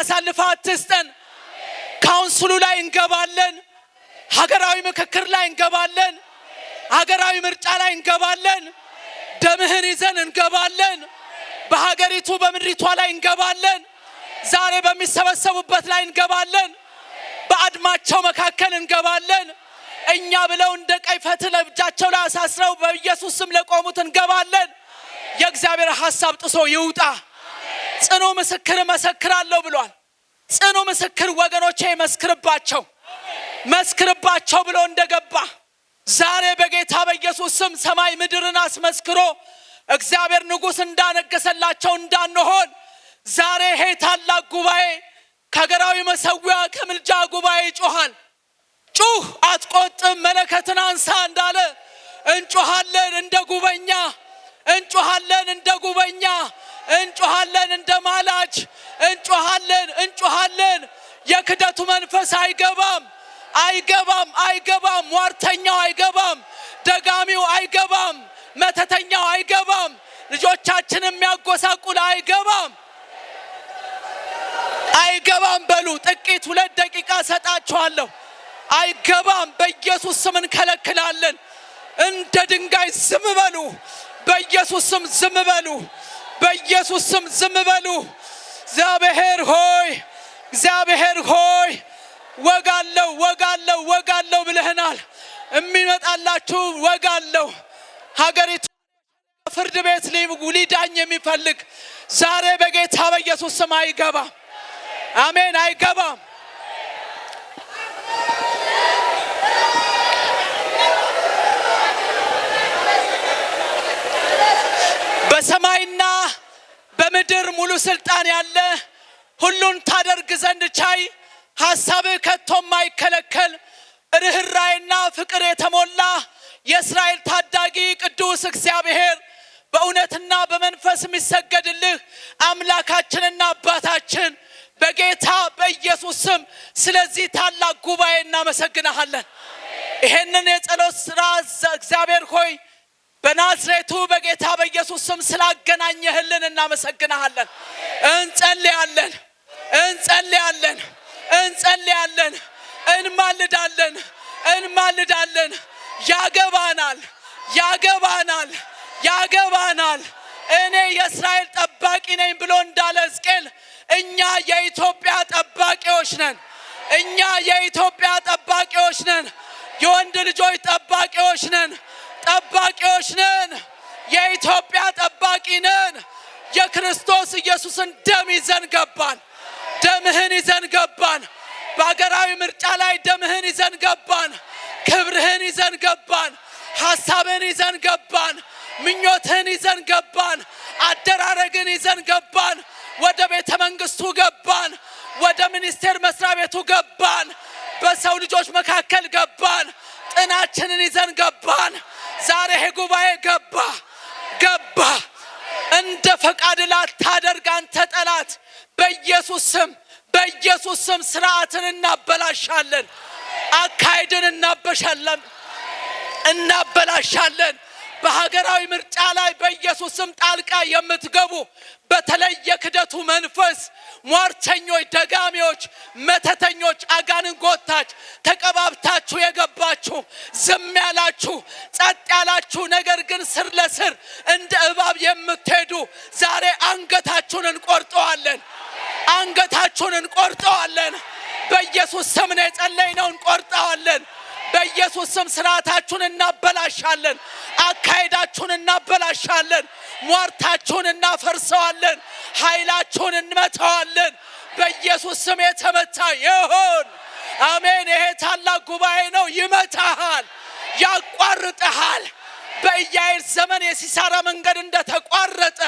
አሳልፈህ አትስጠን። ካውንስሉ ላይ እንገባለን። ሀገራዊ ምክክር ላይ እንገባለን። ሀገራዊ ምርጫ ላይ እንገባለን። ደምህን ይዘን እንገባለን። በሀገሪቱ በምድሪቷ ላይ እንገባለን። ዛሬ በሚሰበሰቡበት ላይ እንገባለን። በአድማቸው መካከል እንገባለን። እኛ ብለው እንደ ቀይ ፈትል እጃቸው ላይ አሳስረው በኢየሱስ ስም ለቆሙት እንገባለን። የእግዚአብሔር ሐሳብ ጥሶ ይውጣ። ጽኑ ምስክር መሰክራለሁ ብሏል። ጽኑ ምስክር ወገኖቼ መስክርባቸው ብሎ እንደገባ ዛሬ በጌታ በኢየሱስ ስም ሰማይ ምድርን አስመስክሮ እግዚአብሔር ንጉሥ እንዳነገሰላቸው እንዳንሆን ዛሬ ይሄ ታላቅ ጉባኤ ከሀገራዊ መሰዊያ ከምልጃ ጉባኤ ይጮሃል። ጩህ አትቆጥም መለከትን አንሳ እንዳለ እንጮሃለን እንደ ጉበኛ፣ እንጮሃለን እንደ ጉበኛ፣ እንጮሃለን እንደ ማላጅ፣ እንጮሃለን። የክደቱ መንፈስ አይገባም። ሟርተኛው አይገባም። ደጋሚው አይገባም። መተተኛው አይገባም። ልጆቻችን የሚያጎሳቁል አይገባም በሉ። ጥቂት 2 ደቂቃ ሰጣችኋለሁ። አይገባም። በኢየሱስ ስም እንከለክላለን። እንደ ድንጋይ ዝም በሉ። በኢየሱስ ስም ዝም በሉ። በኢየሱስ ስም ዝም በሉ። እግዚአብሔር ሆይ ወጋለው ብለህናል። የሚመጣላችሁ ወጋለው። ሀገሪቱ ፍርድ ቤት ሊዳኝ የሚፈልግ ዛሬ በጌታ በኢየሱስ ስም አይገባም። አሜን። አይገባም። በሰማይና በምድር ሙሉ ስልጣን ያለ ሁሉን ታደርግ ዘንድ ቻይ ሐሳብህ ከቶም አይከለከል ርህራሄና ፍቅር የተሞላ የእስራኤል ታዳጊ ቅዱስ እግዚአብሔር በእውነትና በመንፈስ የሚሰገድልህ አምላካችንና አባታችን በጌታ በኢየሱስ ስም ስለዚህ ታላቅ ጉባኤ እናመሰግናለን። ይሄንን የጸሎት ሥራ እግዚአብሔር ሆይ በናዝሬቱ በጌታ በኢየሱስ ስም ስላገናኘህልን እናመሰግናለን። እንጸልያለን፣ እንማልዳለን። ያገባናል። እኔ የእስራኤል ጠባቂ ነኝ ብሎ እንዳለ ሕዝቅኤል እኛ የኢትዮጵያ ጠባቂዎች ነን። የወንድ ልጆች ጠባቂዎች ነን። የኢትዮጵያ ጠባቂ ነን። የክርስቶስ ኢየሱስን ደም ይዘን ገባን። ደምህን ይዘን ገባን። በሀገራዊ ምርጫ ላይ ደምህን ይዘን ገባን። ክብርህን ይዘን ገባን። ሐሳብህን ይዘን ገባን። ምኞትህን ይዘን ገባን። አደራረግን ይዘን ገባን። ወደ ቤተ መንግስቱ ገባን። ወደ ሚኒስቴር መስሪያ ቤቱ ገባን። በሰው ልጆች መካከል ገባን። ጥናችንን ይዘን ገባን። ዛሬ ይሄ ጉባኤ ገባ እንደ ፈቃድ ላታደርግ አንተ ጠላት በኢየሱስ ስም ስርዓትን እናበላሻለን። አካሄድን እናበላሻለን። በሀገራዊ ምርጫ ላይ በኢየሱስ ስም ጣልቃ የምትገቡ በተለይ የክደቱ መንፈስ ሟርተኞች፣ ደጋሚዎች፣ መተተኞች፣ አጋንን ጎታች ተቀባብታችሁ የገባችሁ ዝም ያላችሁ ጸጥ ያላችሁ ነገር ግን ስር ለስር እንደ እባብ የምትሄዱ ዛሬ አንገታችሁን እንቆርጠዋለን። በኢየሱስ ስም ነው የጸለይነው። እንቆርጠዋለን። በኢየሱስ ስም ስርዓታችሁን እናበላሻለን። አካሄዳችሁን እናበላሻለን። ሟርታችሁን እናፈርሰዋለን። ኃይላችሁን እንመታዋለን። በኢየሱስ ስም የተመታ ይሁን። አሜን። ይሄ ታላቅ ጉባኤ ነው። ይመታሃል፣ ያቋርጠሃል። በኢያኤል ዘመን የሲሳራ መንገድ እንደተቋረጠ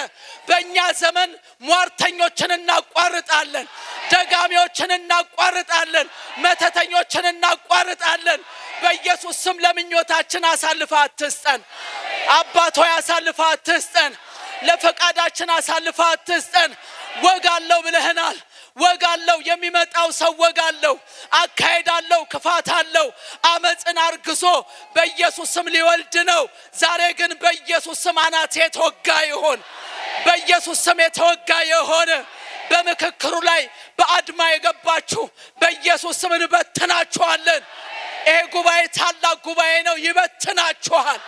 በእኛ ዘመን ሟርተኞችን እናቋርጣለን። ደጋሚዎችን እናቋርጣለን። መተተኞችን እናቋርጣለን። በኢየሱስ ስም ለምኞታችን አሳልፈህ አትስጠን። አባት ሆይ አሳልፈህ አትስጠን። ለፈቃዳችን አሳልፈህ አትስጠን። ወጋለው ብለህናል። ወጋለው የሚመጣው ሰው ወጋለው። አካሄዳለው፣ ክፋታለው፣ አመጽን አርግሶ በኢየሱስ ስም ሊወልድ ነው። ዛሬ ግን በኢየሱስ ስም አናት የተወጋ ይሁን። በኢየሱስ ስም የተወጋ ይሁን። በምክክሩ ላይ በአድማ የገባችሁ በኢየሱስ ስም እንበትናችኋለን። ይሄ ጉባኤ ታላቅ ጉባኤ ነው። ይበትናችኋል።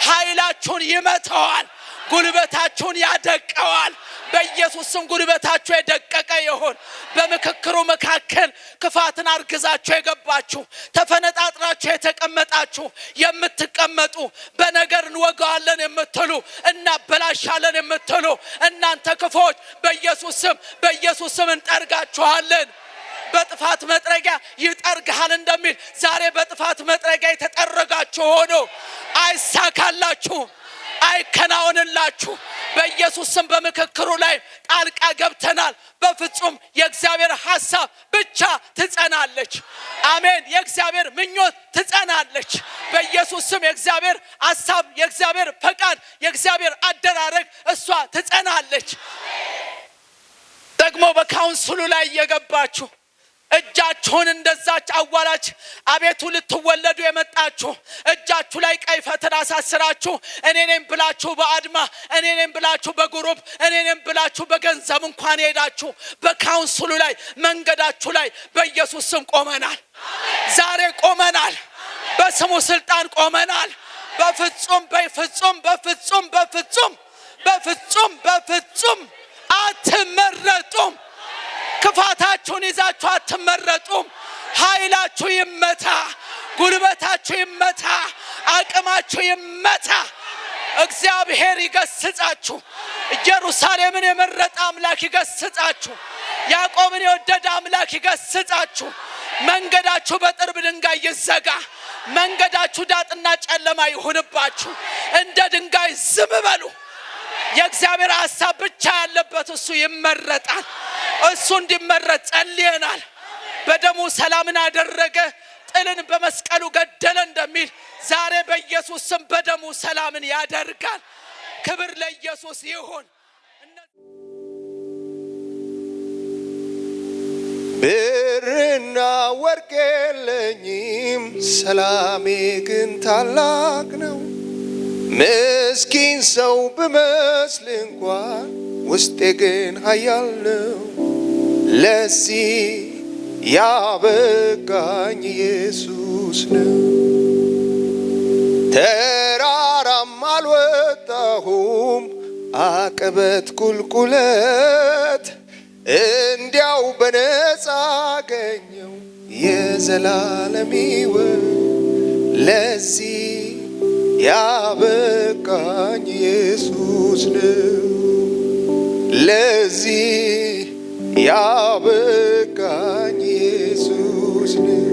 ኃይላችሁን ይመታዋል። ጉልበታችሁን ያደቀዋል። በኢየሱስ ስም ጉልበታችሁ የደቀቀ ይሁን። በምክክሩ መካከል ክፋትን አርግዛችሁ የገባችሁ ተፈነጣጥራችሁ የተቀመጣችሁ የምትቀመጡ በነገር እንወጋዋለን የምትሉ እና በላሻለን የምትሉ እናንተ ክፎች በኢየሱስ ስም እንጠርጋችኋለን። በጥፋት መጥረጊያ ይጠርግሃል እንደሚል ዛሬ በጥፋት መጥረጊያ የተጠረጋችሁ ሆኖ አይሳካላችሁ፣ አይከናወንላችሁ። በኢየሱስ ስም በምክክሩ ላይ ጣልቃ ገብተናል። በፍጹም የእግዚአብሔር ሐሳብ ብቻ ትጸናለች። አሜን። የእግዚአብሔር ምኞት ትጸናለች። በኢየሱስ ስም የእግዚአብሔር ሐሳብ፣ የእግዚአብሔር ፈቃድ፣ የእግዚአብሔር አደራረግ እሷ ትጸናለች። ደግሞ በካውንስሉ ላይ እየገባችሁ እጃችሁን እንደዛች አዋላጅ አቤቱ ልትወለዱ የመጣችሁ እጃችሁ ላይ ቀይ ፈትል አሳስራችሁ እኔንም ብላችሁ በአድማ እኔንም ብላችሁ በግሩፕ እኔንም ብላችሁ በገንዘብ እንኳን ሄዳችሁ በካውንስሉ ላይ መንገዳችሁ ላይ በኢየሱስ ስም ቆመናል። ዛሬ ቆመናል። በስሙ ስልጣን ቆመናል። በፍጹም አትመረጡም። ክፋታችሁን ይዛችሁ አትመረጡም። ኃይላችሁ ይመታ፣ ጉልበታችሁ ይመታ፣ አቅማችሁ ይመታ። እግዚአብሔር ይገስጻችሁ። ኢየሩሳሌምን የመረጠ አምላክ ይገስጻችሁ። ያዕቆብን የወደደ አምላክ ይገስጻችሁ። መንገዳችሁ በጥርብ ድንጋይ ይዘጋ። መንገዳችሁ ዳጥና ጨለማ ይሁንባችሁ። እንደ ድንጋይ ዝም በሉ። የእግዚአብሔር ሐሳብ ብቻ ያለበት እሱ ይመረጣል። እሱ እንዲመረጥ ጸልየናል። በደሙ ሰላምን አደረገ፣ ጥልን በመስቀሉ ገደለ እንደሚል ዛሬ በኢየሱስ ስም በደሙ ሰላምን ያደርጋል። ክብር ለኢየሱስ ይሁን። ብርና ወርቅ የለኝም፣ ሰላሜ ግን ታላቅ ነው። ምስኪን ሰው ብመስል እንኳን ውስጤ ግን ኃያል ነው። ለዚህ ያበቃኝ ኢየሱስ ነው። ተራራም አልወጣሁም አቀበት ቁልቁለት፣ እንዲያው በነፃ አገኘው የዘላለም ሕይወት። ለዚህ ያበቃኝ ኢየሱስ ነው። ለዚህ ያበቃኝ ኢየሱስ ነው።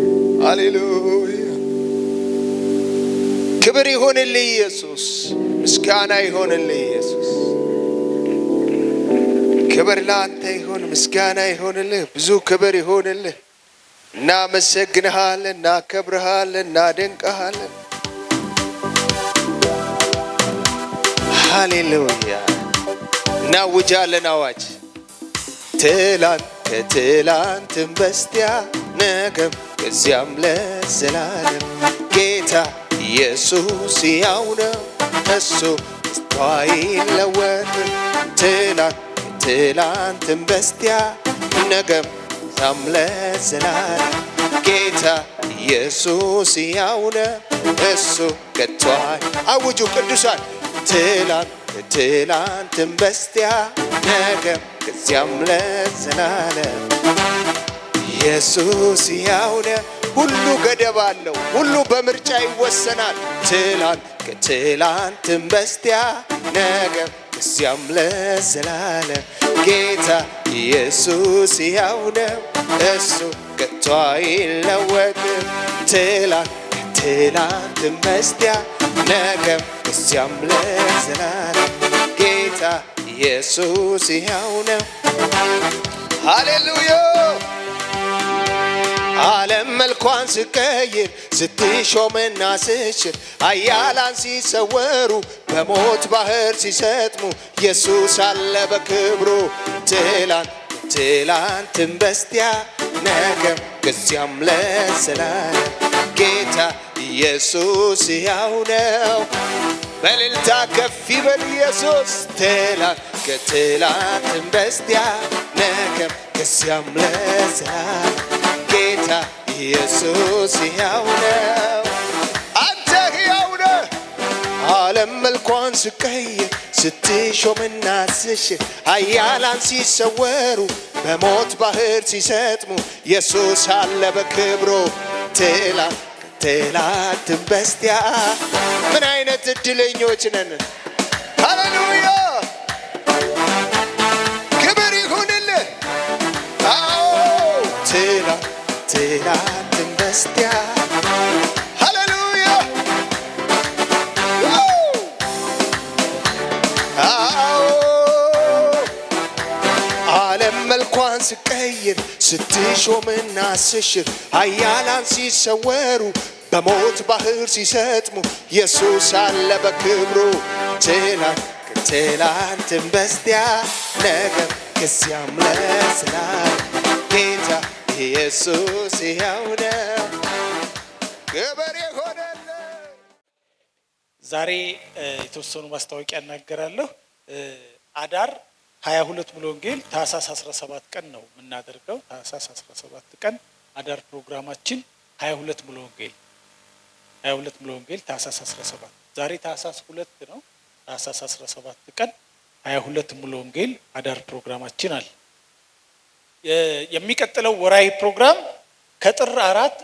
ሃሌሉያ! ክብር ይሁንልህ ኢየሱስ፣ ምስጋና ይሁንልህ ኢየሱስ። ክብር ላንተ ይሁን፣ ምስጋና ይሁንልህ፣ ብዙ ክብር ይሁንልህ። እናመሰግንሃለን፣ እናከብርሃለን፣ እናደንቅሃለን። ሃሌሉያ! እናውጃለን አዋጅ። ትላንት ከትላንትም በስቲያ ነገም ከዚያም ለዘላለም ጌታ ኢየሱስ ያው ነው፣ እሱ አይለወጥም። ትላንት ከትላንትም በስቲያ ነገም ከዚያም ለዘላለም ጌታ ኢየሱስ ያው ነው፣ እሱ ከቶ አውጁ ቅዱሳን። ትላንት ከትላንትም በስቲያ ነገም ከዚያም ለዘላለም ኢየሱስ ያው ነው። ሁሉ ገደብ አለው፣ ሁሉ በምርጫ ይወሰናል። ትላንት ከትላንትም በስቲያ ነገም ከዚያም ለዘላለም ጌታ ኢየሱስ ያው ነው፣ እሱ ከቶ አይለወጥም። ትላንት ከትላንትም በስቲያ ነገም ከዚያም ለዘላለም ጌታ ኢየሱስ ያው ነው። ሃሌሉያ! ዓለም መልኳን ስቀይር ስትሾምና ስሽር ኃያላን ሲሰወሩ በሞት ባህር ሲሰጥሙ ኢየሱስ አለ በክብሩ። ትላንት ትላንትም በስቲያ ነገም ከዚያም ለዘላለም ጌታ ኢየሱስ ያው ነው። በእልልታ ከፍ ይበል ኢየሱስ። ትላንት ከትላንትም በስቲያ ነገም ከዚያም ለዘላለም ጌታ ኢየሱስ ሕያው ነው። አንተ ሕያው ነህ። ዓለም መልኳን ስቀይር ስትሾምና ስሽር ኃያላን ሲሰወሩ በሞት ባህር ሲሰጥሙ ኢየሱስ አለ በክብሩ ትላንትም በስቲያ ምን አይነት እድለኞች ነን! ሃሌሉያ ክብር ይሁንልህ። አዎ ትላንትም በስቲያ ሃሌሉያ አዎ ዓለም መልኳን ስቀይር ስትሾምና ስሽር ኃያላን ሲሰወሩ በሞት ባህር ሲሰጥሙ ኢየሱስ አለ በክብሩ ትላንትም በስቲያ ነገም ከዚያም ለዘላለም ጌታ ኢየሱስ ሕያው ነው። ክብር ይሁንልህ። ዛሬ የተወሰኑ ማስታወቂያ እናገራለሁ። አዳር 22 ሙሉ ወንጌል ታህሳስ 17 ቀን ነው የምናደርገው። ታህሳስ 17 ቀን አዳር ፕሮግራማችን 22 ሙሉ ወንጌል ታህሳስ 17። ዛሬ ታህሳስ 2 ነው። ታህሳስ 17 ቀን 22 ሙሉ ወንጌል አዳር ፕሮግራማችን አለ። የሚቀጥለው ወራዊ ፕሮግራም ከጥር 4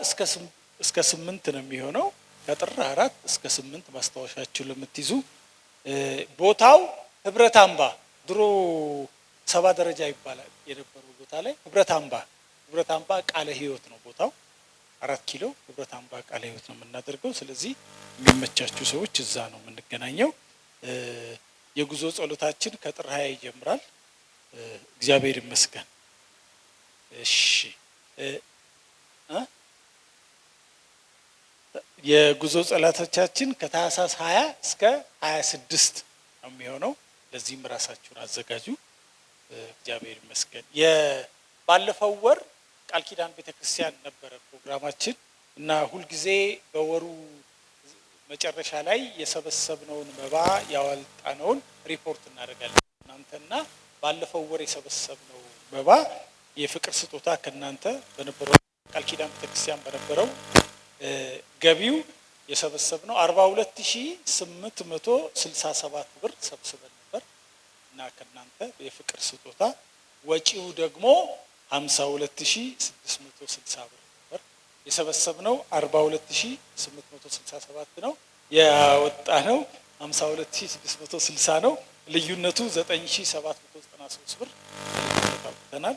እስከ 8 ነው የሚሆነው። ከጥር 4 እስከ 8 ማስታወሻችሁን ለምትይዙ ቦታው ህብረት አምባ ድሮ 7 ደረጃ ይባላል የነበረው ቦታ ላይ ህብረት አምባ ቃለ ሕይወት ነው ቦታው። 4 ኪሎ ህብረት አምባ ቃለ ሕይወት ነው የምናደርገው። ስለዚህ የሚመቻችሁ ሰዎች እዛ ነው የምንገናኘው። የጉዞ ጸሎታችን ከጥር 20 ይጀምራል። እግዚአብሔር ይመስገን። እሺ የጉዞ ጸሎቶቻችን ከታህሳስ 20 እስከ 26 ነው የሚሆነው። ለዚህም ራሳችሁን አዘጋጁ። እግዚአብሔር ይመስገን። ባለፈው ወር ቃል ኪዳን ቤተክርስቲያን ነበረ ፕሮግራማችን እና ሁልጊዜ በወሩ መጨረሻ ላይ የሰበሰብነውን መባ ያወጣነውን ሪፖርት እናደርጋለን። እናንተና ባለፈው ወር የሰበሰብነው መባ የፍቅር ስጦታ ከናንተ በነበረው ቃል ኪዳን ቤተክርስቲያን በነበረው ገቢው የሰበሰብነው 42867 ብር ሰብስበን ነበር እና ከናንተ የፍቅር ስጦታ ወጪው ደግሞ 52660 ብር ነበር። የሰበሰብነው 42867 ነው። ያወጣነው 52660 ነው። ልዩነቱ 9793 ብር ተካፍተናል።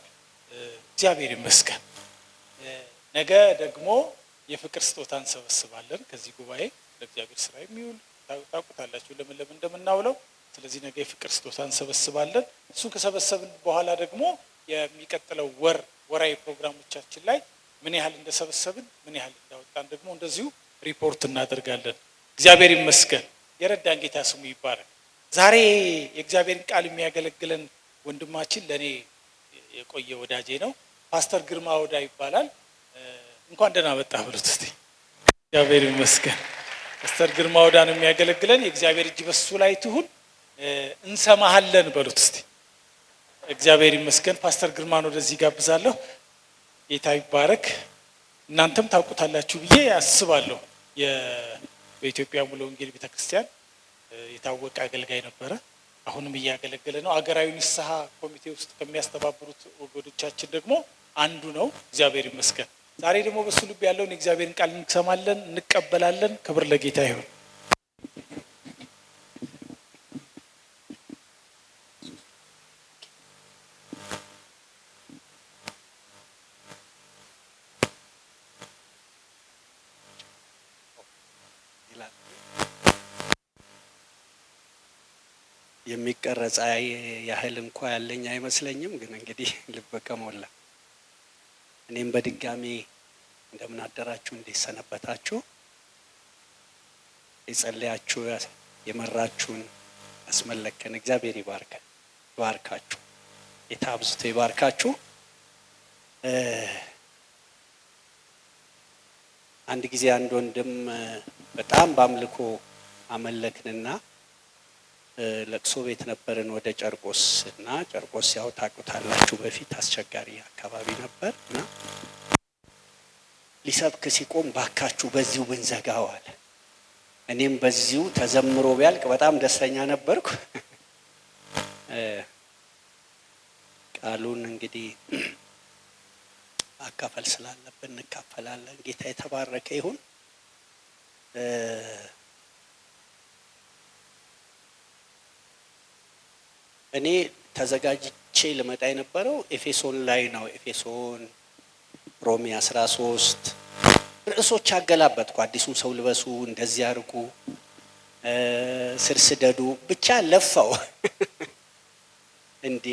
እግዚአብሔር ይመስገን። ነገ ደግሞ የፍቅር ስጦታ እንሰበስባለን። ከዚህ ጉባኤ ለእግዚአብሔር ስራ የሚውል ታውቁታላችሁ ለምን እንደምናውለው። ስለዚህ ነገ የፍቅር ስጦታ እንሰበስባለን። እሱን ከሰበሰብን በኋላ ደግሞ የሚቀጥለው ወራዊ ፕሮግራሞቻችን ላይ ምን ያህል እንደሰበሰብን ምን ያህል እንዳወጣን ደግሞ እንደዚሁ ሪፖርት እናደርጋለን። እግዚአብሔር ይመስገን። የረዳን ጌታ ስሙ ይባረክ። ዛሬ የእግዚአብሔርን ቃል የሚያገለግለን ወንድማችን ለኔ የቆየ ወዳጄ ነው። ፓስተር ግርማ ወዳ ይባላል። እንኳን ደህና መጣ ብሉት እስቲ። እግዚአብሔር ይመስገን። ፓስተር ግርማ ወዳ ነው የሚያገለግለን። የእግዚአብሔር እጅ በሱ ላይ ትሁን። እንሰማሃለን በሉት እስቲ። እግዚአብሔር ይመስገን። ፓስተር ግርማን ወደዚህ ጋብዛለሁ። ጌታ ይባረክ። እናንተም ታውቁታላችሁ ብዬ አስባለሁ። በኢትዮጵያ ሙሉ ወንጌል ቤተክርስቲያን የታወቀ አገልጋይ ነበረ። አሁንም እያገለገለ ነው። አገራዊ ንስሐ ኮሚቴ ውስጥ ከሚያስተባብሩት ወገኖቻችን ደግሞ አንዱ ነው። እግዚአብሔር ይመስገን። ዛሬ ደግሞ በሱ ልብ ያለውን የእግዚአብሔርን ቃል እንሰማለን፣ እንቀበላለን። ክብር ለጌታ ይሁን። የሚቀረጽ ያህል እንኳ ያለኝ አይመስለኝም። ግን እንግዲህ ልብ ከሞላ እኔም በድጋሚ እንደምን አደራችሁ፣ እንዴት ሰነበታችሁ? የጸለያችሁ የመራችሁን ያስመለከን እግዚአብሔር ይባርካችሁ፣ ጌታ አብዝቶ ይባርካችሁ። አንድ ጊዜ አንድ ወንድም በጣም በአምልኮ አመለክንና ለቅሶ ቤት ነበርን ወደ ጨርቆስ እና ጨርቆስ ያው ታውቁታላችሁ በፊት አስቸጋሪ አካባቢ ነበር እና ሊሰብክ ሲቆም ባካችሁ በዚሁ ብንዘጋው አለ። እኔም በዚሁ ተዘምሮ ቢያልቅ በጣም ደስተኛ ነበርኩ። ቃሉን እንግዲህ ማካፈል ስላለብን እንካፈላለን። ጌታ የተባረከ ይሁን። እኔ ተዘጋጅቼ ልመጣ የነበረው ኤፌሶን ላይ ነው። ኤፌሶን፣ ሮሜ 13 ርዕሶች አገላበጥኩ። አዲሱን ሰው ልበሱ፣ እንደዚህ አድርጉ፣ ስር ስደዱ፣ ብቻ ለፋው። እንዴ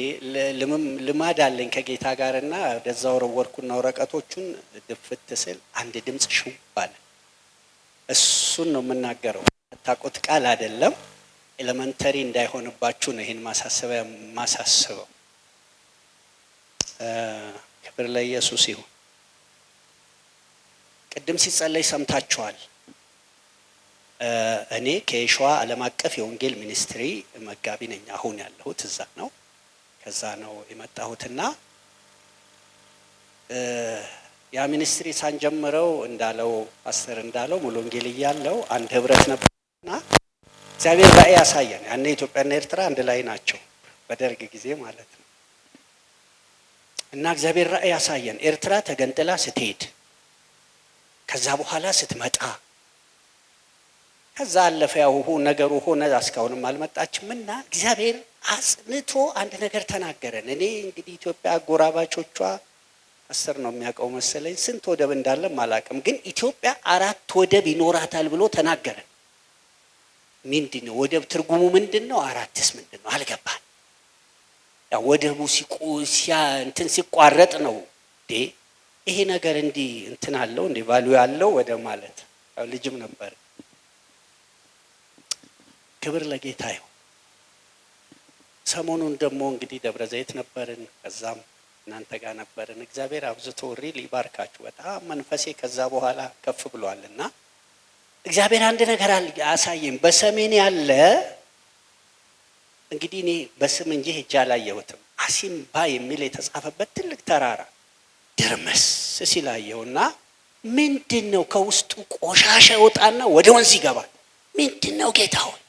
ልማድ አለኝ ከጌታ ጋርና ወደዛ ወረወርኩና ወረቀቶቹን ድፍት ስል አንድ ድምፅ ሽው አለ። እሱን ነው የምናገረው። ታውቁት ቃል አይደለም። ኤሌመንተሪ እንዳይሆንባችሁ ነው ይሄን ማሳሰቢያ ማሳስበው። ክብር ለኢየሱስ ይሁን። ቅድም ሲጸለይ ሰምታችኋል። እኔ ከየሸዋ ዓለም አቀፍ የወንጌል ሚኒስትሪ መጋቢ ነኝ። አሁን ያለሁት እዛ ነው። ከዛ ነው የመጣሁትና ያ ሚኒስትሪ ሳንጀምረው እንዳለው ፓስተር እንዳለው ሙሉ ወንጌል እያለው አንድ ህብረት ነበርና እግዚአብሔር ራእይ ያሳየን። ያኔ ኢትዮጵያና ኤርትራ አንድ ላይ ናቸው በደርግ ጊዜ ማለት ነው። እና እግዚአብሔር ራእይ ያሳየን ኤርትራ ተገንጥላ ስትሄድ ከዛ በኋላ ስትመጣ ከዛ አለፈ። ያው ነገሩ ሆነ፣ እስካሁንም አልመጣችም። እና እግዚአብሔር አጽንቶ አንድ ነገር ተናገረን። እኔ እንግዲህ ኢትዮጵያ አጎራባቾቿ አስር ነው የሚያውቀው መሰለኝ፣ ስንት ወደብ እንዳለም አላውቅም፣ ግን ኢትዮጵያ 4 ወደብ ይኖራታል ብሎ ተናገረን። ምንድነው ወደብ? ትርጉሙ ምንድነው? 4ስ ምንድነው? አልገባን። ያው ወደቡ እንትን ሲቋረጥ ነው ይሄ ነገር እንዲህ እንትን አለው እንዴ ቫልዩ ያለው ወደ ማለት ያው ልጅም ነበር። ክብር ለጌታ ይሁን። ሰሞኑን ደግሞ እንግዲህ ደብረ ዘይት ነበርን፣ ከዛም እናንተ ጋር ነበርን። እግዚአብሔር አብዝቶ ሪል ይባርካችሁ። በጣም መንፈሴ ከዛ በኋላ ከፍ ብሏልና እግዚአብሔር አንድ ነገር አሳየኝ። በሰሜን ያለ እንግዲህ እኔ በስም እንጂ ሄጄ አላየሁትም። አሲምባ የሚል የተጻፈበት ትልቅ ተራራ ድርመስ ሲላየውና ምንድነው ከውስጡ ቆሻሻ ይወጣና ወደ ወንዝ ይገባል። ምንድነው ጌታ ሆይ?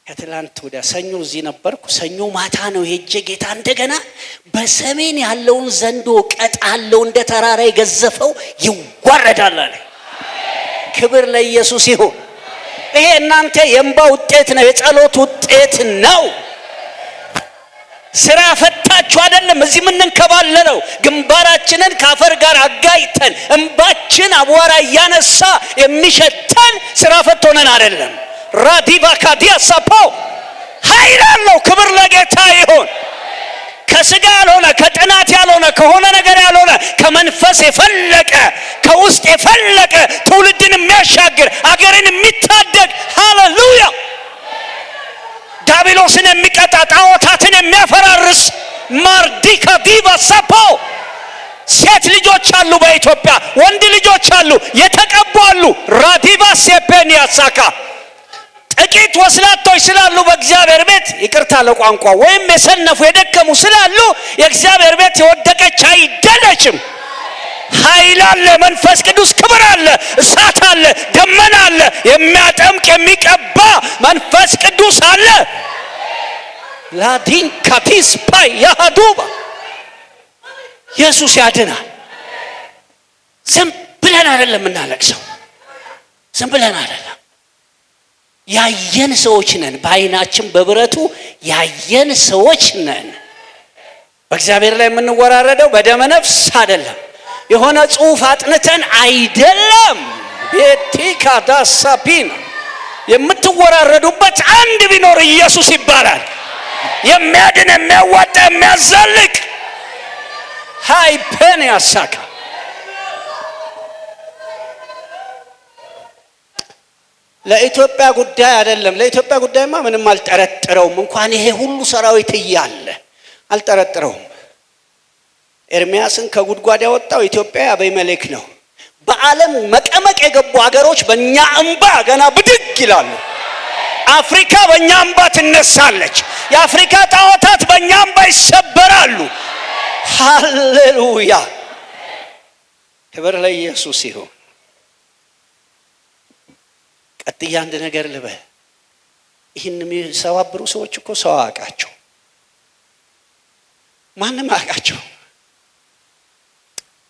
ከትላንት ወዲያ ሰኞ እዚህ ነበርኩ። ሰኞ ማታ ነው ሄጄ ጌታ እንደገና በሰሜን ያለውን ዘንዶ ቀጣለው፣ እንደ ተራራ የገዘፈው ይዋረዳል አለ። ክብር ለኢየሱስ ይሁን። ይሄ እናንተ የእንባ ውጤት ነው፣ የጸሎት ውጤት ነው። ስራ ፈታችሁ አይደለም እዚህ የምንንከባለለው። ግንባራችንን ካፈር ጋር አጋይተን እንባችን አቧራ እያነሳ የሚሸተን ስራ ፈት ሆነን አይደለም። ራዲቫ ካዲያ ሳፖ ኃይል አለው። ክብር ለጌታ ይሁን። ከስጋ ያልሆነ ከጥናት ያልሆነ ከሆነ ነገር ያልሆነ ከመንፈስ የፈለቀ ከውስጥ የፈለቀ ትውልድን የሚያሻግር አገርን የሚታደግ ሃሌሉያ፣ ዳቢሎስን የሚቀጣ ጣዖታትን የሚያፈራርስ ማርዲካ ዲቫ ሳፖ ሴት ልጆች አሉ በኢትዮጵያ፣ ወንድ ልጆች አሉ፣ የተቀቡ አሉ። ራዲቫ ሴፔኒያ ሳካ ጥቂት ወስላቶች ስላሉ በእግዚአብሔር ቤት ይቅርታ ለቋንቋ ወይም የሰነፉ የደከሙ ስላሉ የእግዚአብሔር ቤት የወደቀች አይደለችም። ኃይል አለ፣ መንፈስ ቅዱስ ክብር አለ፣ እሳት አለ፣ ደመና አለ፣ የሚያጠምቅ የሚቀባ መንፈስ ቅዱስ አለ። ላዲን ካቲስ ፓይ ያሃዱባ ኢየሱስ ያድናል። ዝም ብለን አይደለም እናለቅሰው፣ ዝም ብለን አይደለም። ያየን ሰዎች ነን። በአይናችን በብረቱ ያየን ሰዎች ነን። በእግዚአብሔር ላይ የምንወራረደው በደመ ነፍስ አይደለም። የሆነ ጽሑፍ አጥንተን አይደለም። ቤቲካ ዳሳፒን የምትወራረዱበት አንድ ቢኖር ኢየሱስ ይባላል። የሚያድን የሚያዋጣ የሚያዛልቅ ሃይፔን ያሳካ ለኢትዮጵያ ጉዳይ አይደለም። ለኢትዮጵያ ጉዳይማ ምንም አልጠረጥረውም። እንኳን ይሄ ሁሉ ሰራዊት እያለ አልጠረጥረውም። ኤርሚያስን ከጉድጓድ ያወጣው ኢትዮጵያ አቤሜሌክ ነው። በዓለም መቀመቅ የገቡ ሀገሮች በእኛ እንባ ገና ብድግ ይላሉ። አፍሪካ በእኛ እንባ ትነሳለች። የአፍሪካ ጣዖታት በእኛ እንባ ይሰበራሉ። ሃሌሉያ! ክብር ለኢየሱስ ይሁን። ቀጥያ አንድ ነገር ልበል። ይህን የሚሰባብሩ ሰዎች እኮ ሰው አያውቃቸው፣ ማንም አያውቃቸው።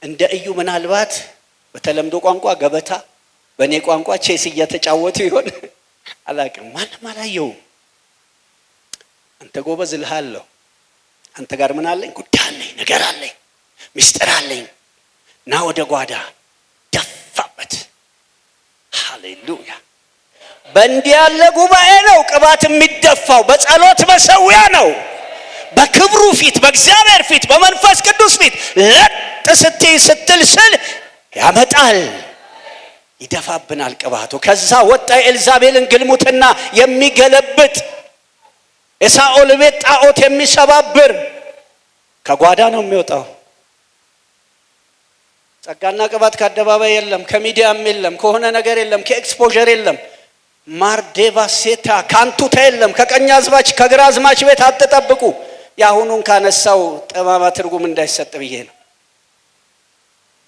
እንደ እዩ ምናልባት በተለምዶ ቋንቋ ገበታ፣ በእኔ ቋንቋ ቼስ እየተጫወቱ ይሆን አላውቅም። ማንም አላየውም። አንተ ጎበዝ እልሃለሁ፣ አንተ ጋር ምን አለኝ? ጉዳይ አለኝ፣ ነገር አለኝ፣ ምስጢር አለኝ፣ ና ወደ ጓዳ። ደፋበት። ሃሌሉያ! በእንዲህ ያለ ጉባኤ ነው ቅባት የሚደፋው። በጸሎት መሰዊያ ነው። በክብሩ ፊት፣ በእግዚአብሔር ፊት፣ በመንፈስ ቅዱስ ፊት ለጥ ስትል ስል ያመጣል፣ ይደፋብናል ቅባቱ። ከዛ ወጣ ኤልዛቤልን ግልሙትና የሚገለብጥ የሳኦል ቤት ጣዖት የሚሰባብር ከጓዳ ነው የሚወጣው። ጸጋና ቅባት ከአደባባይ የለም፣ ከሚዲያም የለም፣ ከሆነ ነገር የለም፣ ከኤክስፖዠር የለም። ማርዴቫ ሴታ ካንቱታ የለም። ከቀኝ አዝማች ከግራ አዝማች ቤት አትጠብቁ። የአሁኑን ካነሳው ጠማማ ትርጉም እንዳይሰጥ ብዬ ነው።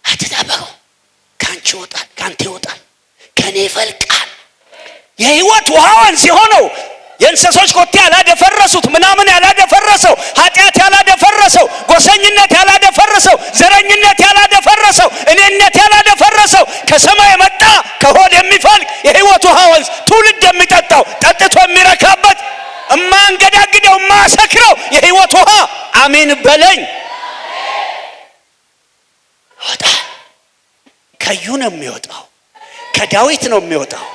አትጠብቁ። ካንቺ ይወጣል፣ ካንተ ይወጣል፣ ከኔ ይፈልቃል። የህይወት ውሃ ወንዝ የሆነው የእንስሶች ኮቴ ያላደፈረሱት፣ ምናምን ያላደፈረሰው፣ ኃጢአት ያላደፈረሰው፣ ጎሰኝነት ያላደፈረሰው፣ ዘረኝነት ያላደፈረሰው፣ እኔነት ያላደፈረሰው ከሰማይ መጣ ከሆድ የሚፈልቅ የህይወት ውሃ ወንዝ ትውልድ የሚጠጣው ጠጥቶ የሚረካበት እማንገዳግደው እማሰክረው የህይወት ውሃ አሜን በለኝ ወጣ። ከዩ ነው የሚወጣው፣ ከዳዊት ነው የሚወጣው።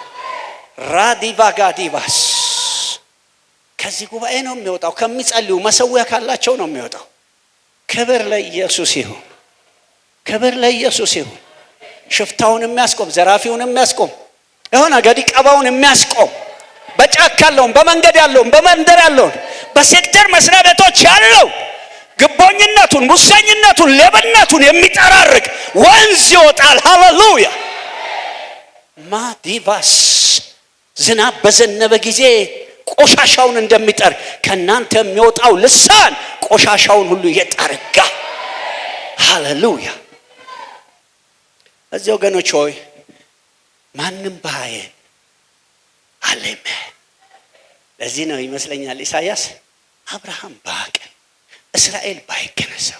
ራዲቫ ጋዲቫስ ከዚህ ጉባኤ ነው የሚወጣው። ከሚጸልዩ መሰዊያ ካላቸው ነው የሚወጣው። ክብር ለኢየሱስ ይሁን፣ ክብር ለኢየሱስ ይሁን። ሽፍታውን የሚያስቆም፣ ዘራፊውን የሚያስቆም፣ የሆነ ገዲ ቀባውን የሚያስቆም፣ በጫካ ያለውን፣ በመንገድ ያለውን፣ በመንደር ያለውን፣ በሴክተር መስሪያ ቤቶች ያለው ግቦኝነቱን፣ ሙሰኝነቱን፣ ሌብነቱን የሚጠራርቅ ወንዝ ይወጣል። ሃሌሉያ! ማዲቫስ ዝናብ በዘነበ ጊዜ ቆሻሻውን እንደሚጠር ከናንተ የሚወጣው ልሳን ቆሻሻውን ሁሉ እየጠረጋ። ሃሌሉያ! እዚህ ወገኖች ሆይ ማንም ባያየን አለመ። ለዚህ ነው ይመስለኛል ኢሳይያስ አብርሃም ባቀን እስራኤል ባይገነዘብ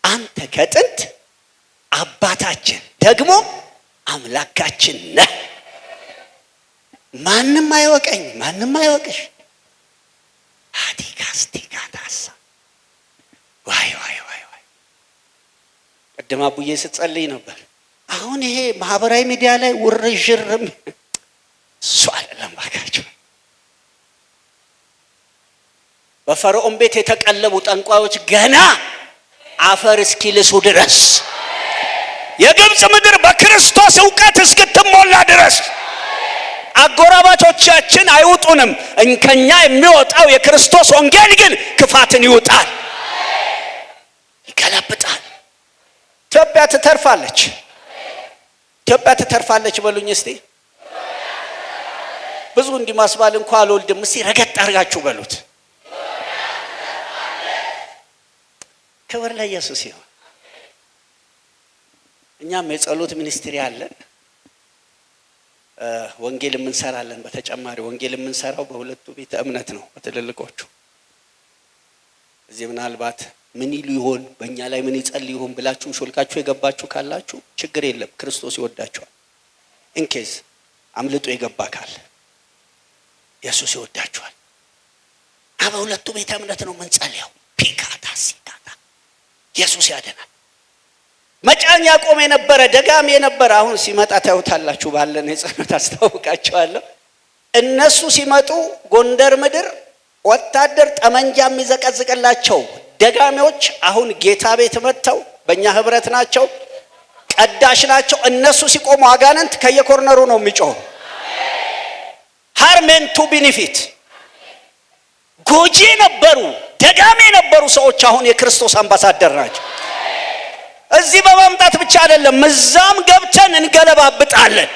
አንተ ከጥንት አባታችን ደግሞ አምላካችን ነህ። ማንም አይወቀኝ፣ ማንም አይወቅሽ። አዲካስቲካታሳ ዋይ ዋይ ዋይ ዋይ። ቅድም አቡዬ ስትጸልይ ነበር። አሁን ይሄ ማህበራዊ ሚዲያ ላይ ውርዥርም እሱ አይደለም ባካችሁ። በፈርዖን ቤት የተቀለቡ ጠንቋዮች ገና አፈር እስኪልሱ ድረስ፣ የግብፅ ምድር በክርስቶስ ዕውቀት እስክትሞላ ድረስ አጎራባቾቻችን አይውጡንም። ከኛ የሚወጣው የክርስቶስ ወንጌል ግን ክፋትን ይውጣል፣ ይገለብጣል። ኢትዮጵያ ትተርፋለች፣ ኢትዮጵያ ትተርፋለች በሉኝ እስቲ። ብዙ እንዲማስባል እንኳን አልወልድም። እስቲ ረገጥ አድርጋችሁ በሉት። ክብር ለኢየሱስ ይሁን። እኛም የጸሎት ሚኒስትሪ አለን፣ ወንጌል እንሰራለን። በተጨማሪ ወንጌል የምንሰራው በሁለቱ ቤተ እምነት ነው፣ በትልልቆቹ። እዚህ ምናልባት ምን ይሉ ይሆን፣ በእኛ ላይ ምን ይጸልይ ይሆን ብላችሁም ሾልካችሁ የገባችሁ ካላችሁ ችግር የለም፣ ክርስቶስ ይወዳችኋል። ኢንኬዝ አምልጦ የገባ ካለ ኢየሱስ ይወዳችኋል። በሁለቱ ቤተ እምነት ነው የምንጸልየው። ፒካታ ሲካታ ኢየሱስ ያደናል። መጫን ያቆም የነበረ ደጋም የነበረ አሁን ሲመጣ ታዩታላችሁ። ባለን የጸሎት አስተዋውቃችኋለሁ። እነሱ ሲመጡ ጎንደር ምድር ወታደር ጠመንጃ የሚዘቀዝቅላቸው ደጋሚዎች አሁን ጌታ ቤት መጥተው በእኛ ህብረት ናቸው፣ ቀዳሽ ናቸው። እነሱ ሲቆሙ አጋንንት ከየኮርነሩ ነው የሚጮህ። ሃርሜን ቱ ቢኒፊት ጎጂ ነበሩ፣ ደጋሚ የነበሩ ሰዎች አሁን የክርስቶስ አምባሳደር ናቸው። እዚህ በመምጣት ብቻ አይደለም፣ እዛም ገብተን እንገለባብጣለን።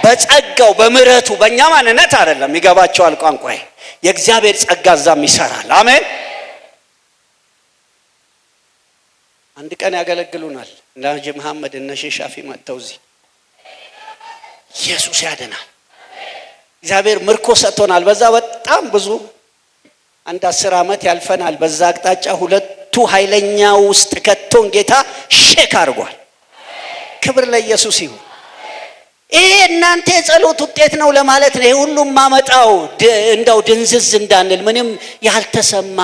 በጸጋው በምህረቱ በእኛ ማንነት አይደለም። ይገባቸዋል ቋንቋዬ። የእግዚአብሔር ጸጋ እዛም ይሰራል። አሜን። አንድ ቀን ያገለግሉናል እነ ሐጂ መሐመድ እነ ሼህ ሻፊ መጥተው እዚህ ኢየሱስ ያድናል። እግዚአብሔር ምርኮ ሰጥቶናል። በዛ በጣም ብዙ አንድ 10 ዓመት ያልፈናል። በዛ አቅጣጫ ሁለቱ ኃይለኛ ውስጥ ከቶን ጌታ ሼክ አድርጓል። ክብር ለኢየሱስ ይሁን። ይሄ እናንተ የጸሎት ውጤት ነው ለማለት ነው። ይሄ ሁሉም ማመጣው እንዳው ድንዝዝ እንዳንል ምንም ያልተሰማ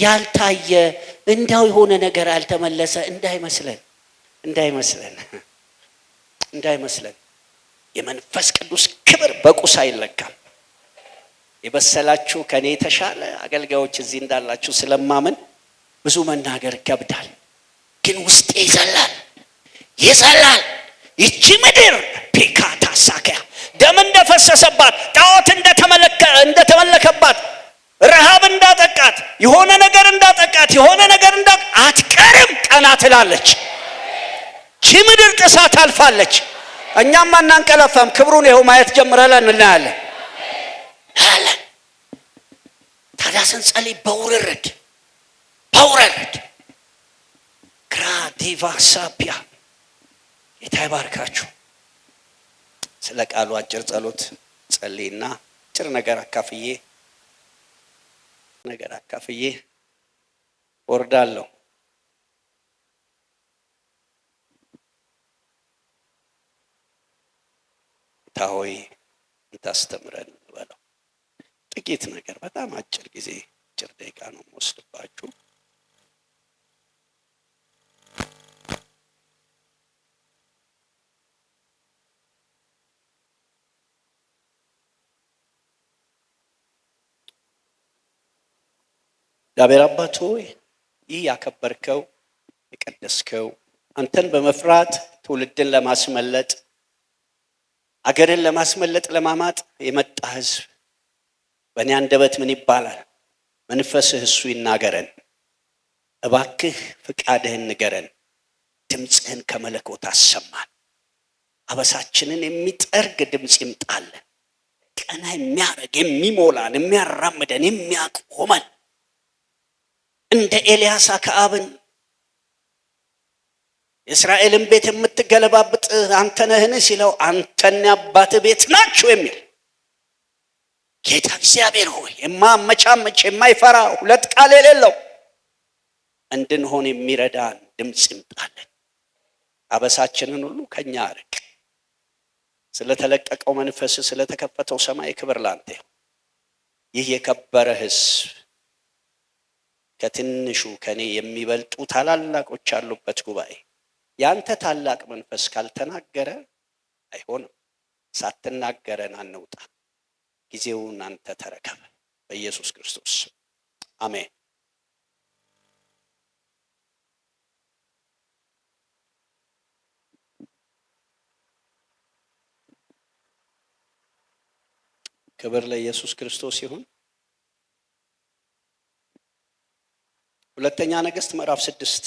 ያልታየ እንዳው የሆነ ነገር ያልተመለሰ እንዳይመስለን። የመንፈስ ቅዱስ ክብር በቁስ አይለካም። የበሰላችሁ ከኔ የተሻለ አገልጋዮች እዚህ እንዳላችሁ ስለማምን ብዙ መናገር ይከብዳል፣ ግን ውስጤ ይዘላል። ይቺ ምድር ፒካታ ሳኪያ ደም እንደፈሰሰባት ጣዖት እንደተመለከባት ረሃብ እንዳጠቃት የሆነ ነገር እንዳጠቃት አትቀርም። ቀና ትላለች። ይቺ ምድር ጥሳ ታልፋለች። እኛም አናንቀላፋም። ክብሩን ይኸው ማየት ጀምረናል፣ እናያለን። ታዲያ ስንጸልይ በውርርድ ግራዲቫ ሳፒያ ጌታ ይባርካችሁ። ስለ ቃሉ አጭር ጸሎት ጸልይና አጭር ነገር አካፍዬ ወርዳለሁ። ጌታ ሆይ እንታስተምረን በለው። ጥቂት ነገር በጣም አጭር ጊዜ አጭር ደቂቃ ነው የምወስድባችሁ። እግዚአብሔር አባት ሆይ ይህ ያከበርከው የቀደስከው አንተን በመፍራት ትውልድን ለማስመለጥ አገርን ለማስመለጥ ለማማጥ የመጣ ህዝብ በእኔ አንደበት ምን ይባላል? መንፈስህ እሱ ይናገረን። እባክህ ፍቃድህን ንገረን። ድምፅህን ከመለኮት አሰማን። አበሳችንን የሚጠርግ ድምፅ ይምጣልን። ቀና የሚያረግ የሚሞላን፣ የሚያራምደን፣ የሚያቆመን እንደ ኤልያስ አክዓብን የእስራኤልን ቤት የምትገለባብጥ አንተ ነህን ሲለው አንተና አባትህ ቤት ናችሁ የሚል ጌታ እግዚአብሔር ሆይ የማመቻመች የማይፈራ ሁለት ቃል የሌለው እንድንሆን የሚረዳን ድምፅ ይምጣልን። አበሳችንን ሁሉ ከኛ አርቅ። ስለተለቀቀው መንፈስ ስለተከፈተው ሰማይ ክብር ላንተ ይሁን። ይህ የከበረ ህዝብ ከትንሹ ከኔ የሚበልጡ ታላላቆች ያሉበት ጉባኤ ያንተ ታላቅ መንፈስ ካልተናገረ አይሆንም። ሳትናገረን አንውጣ። ጊዜውን አንተ ተረከበ። በኢየሱስ ክርስቶስ አሜን። ክብር ለኢየሱስ ክርስቶስ ይሁን። ሁለተኛ ነገሥት ምዕራፍ 6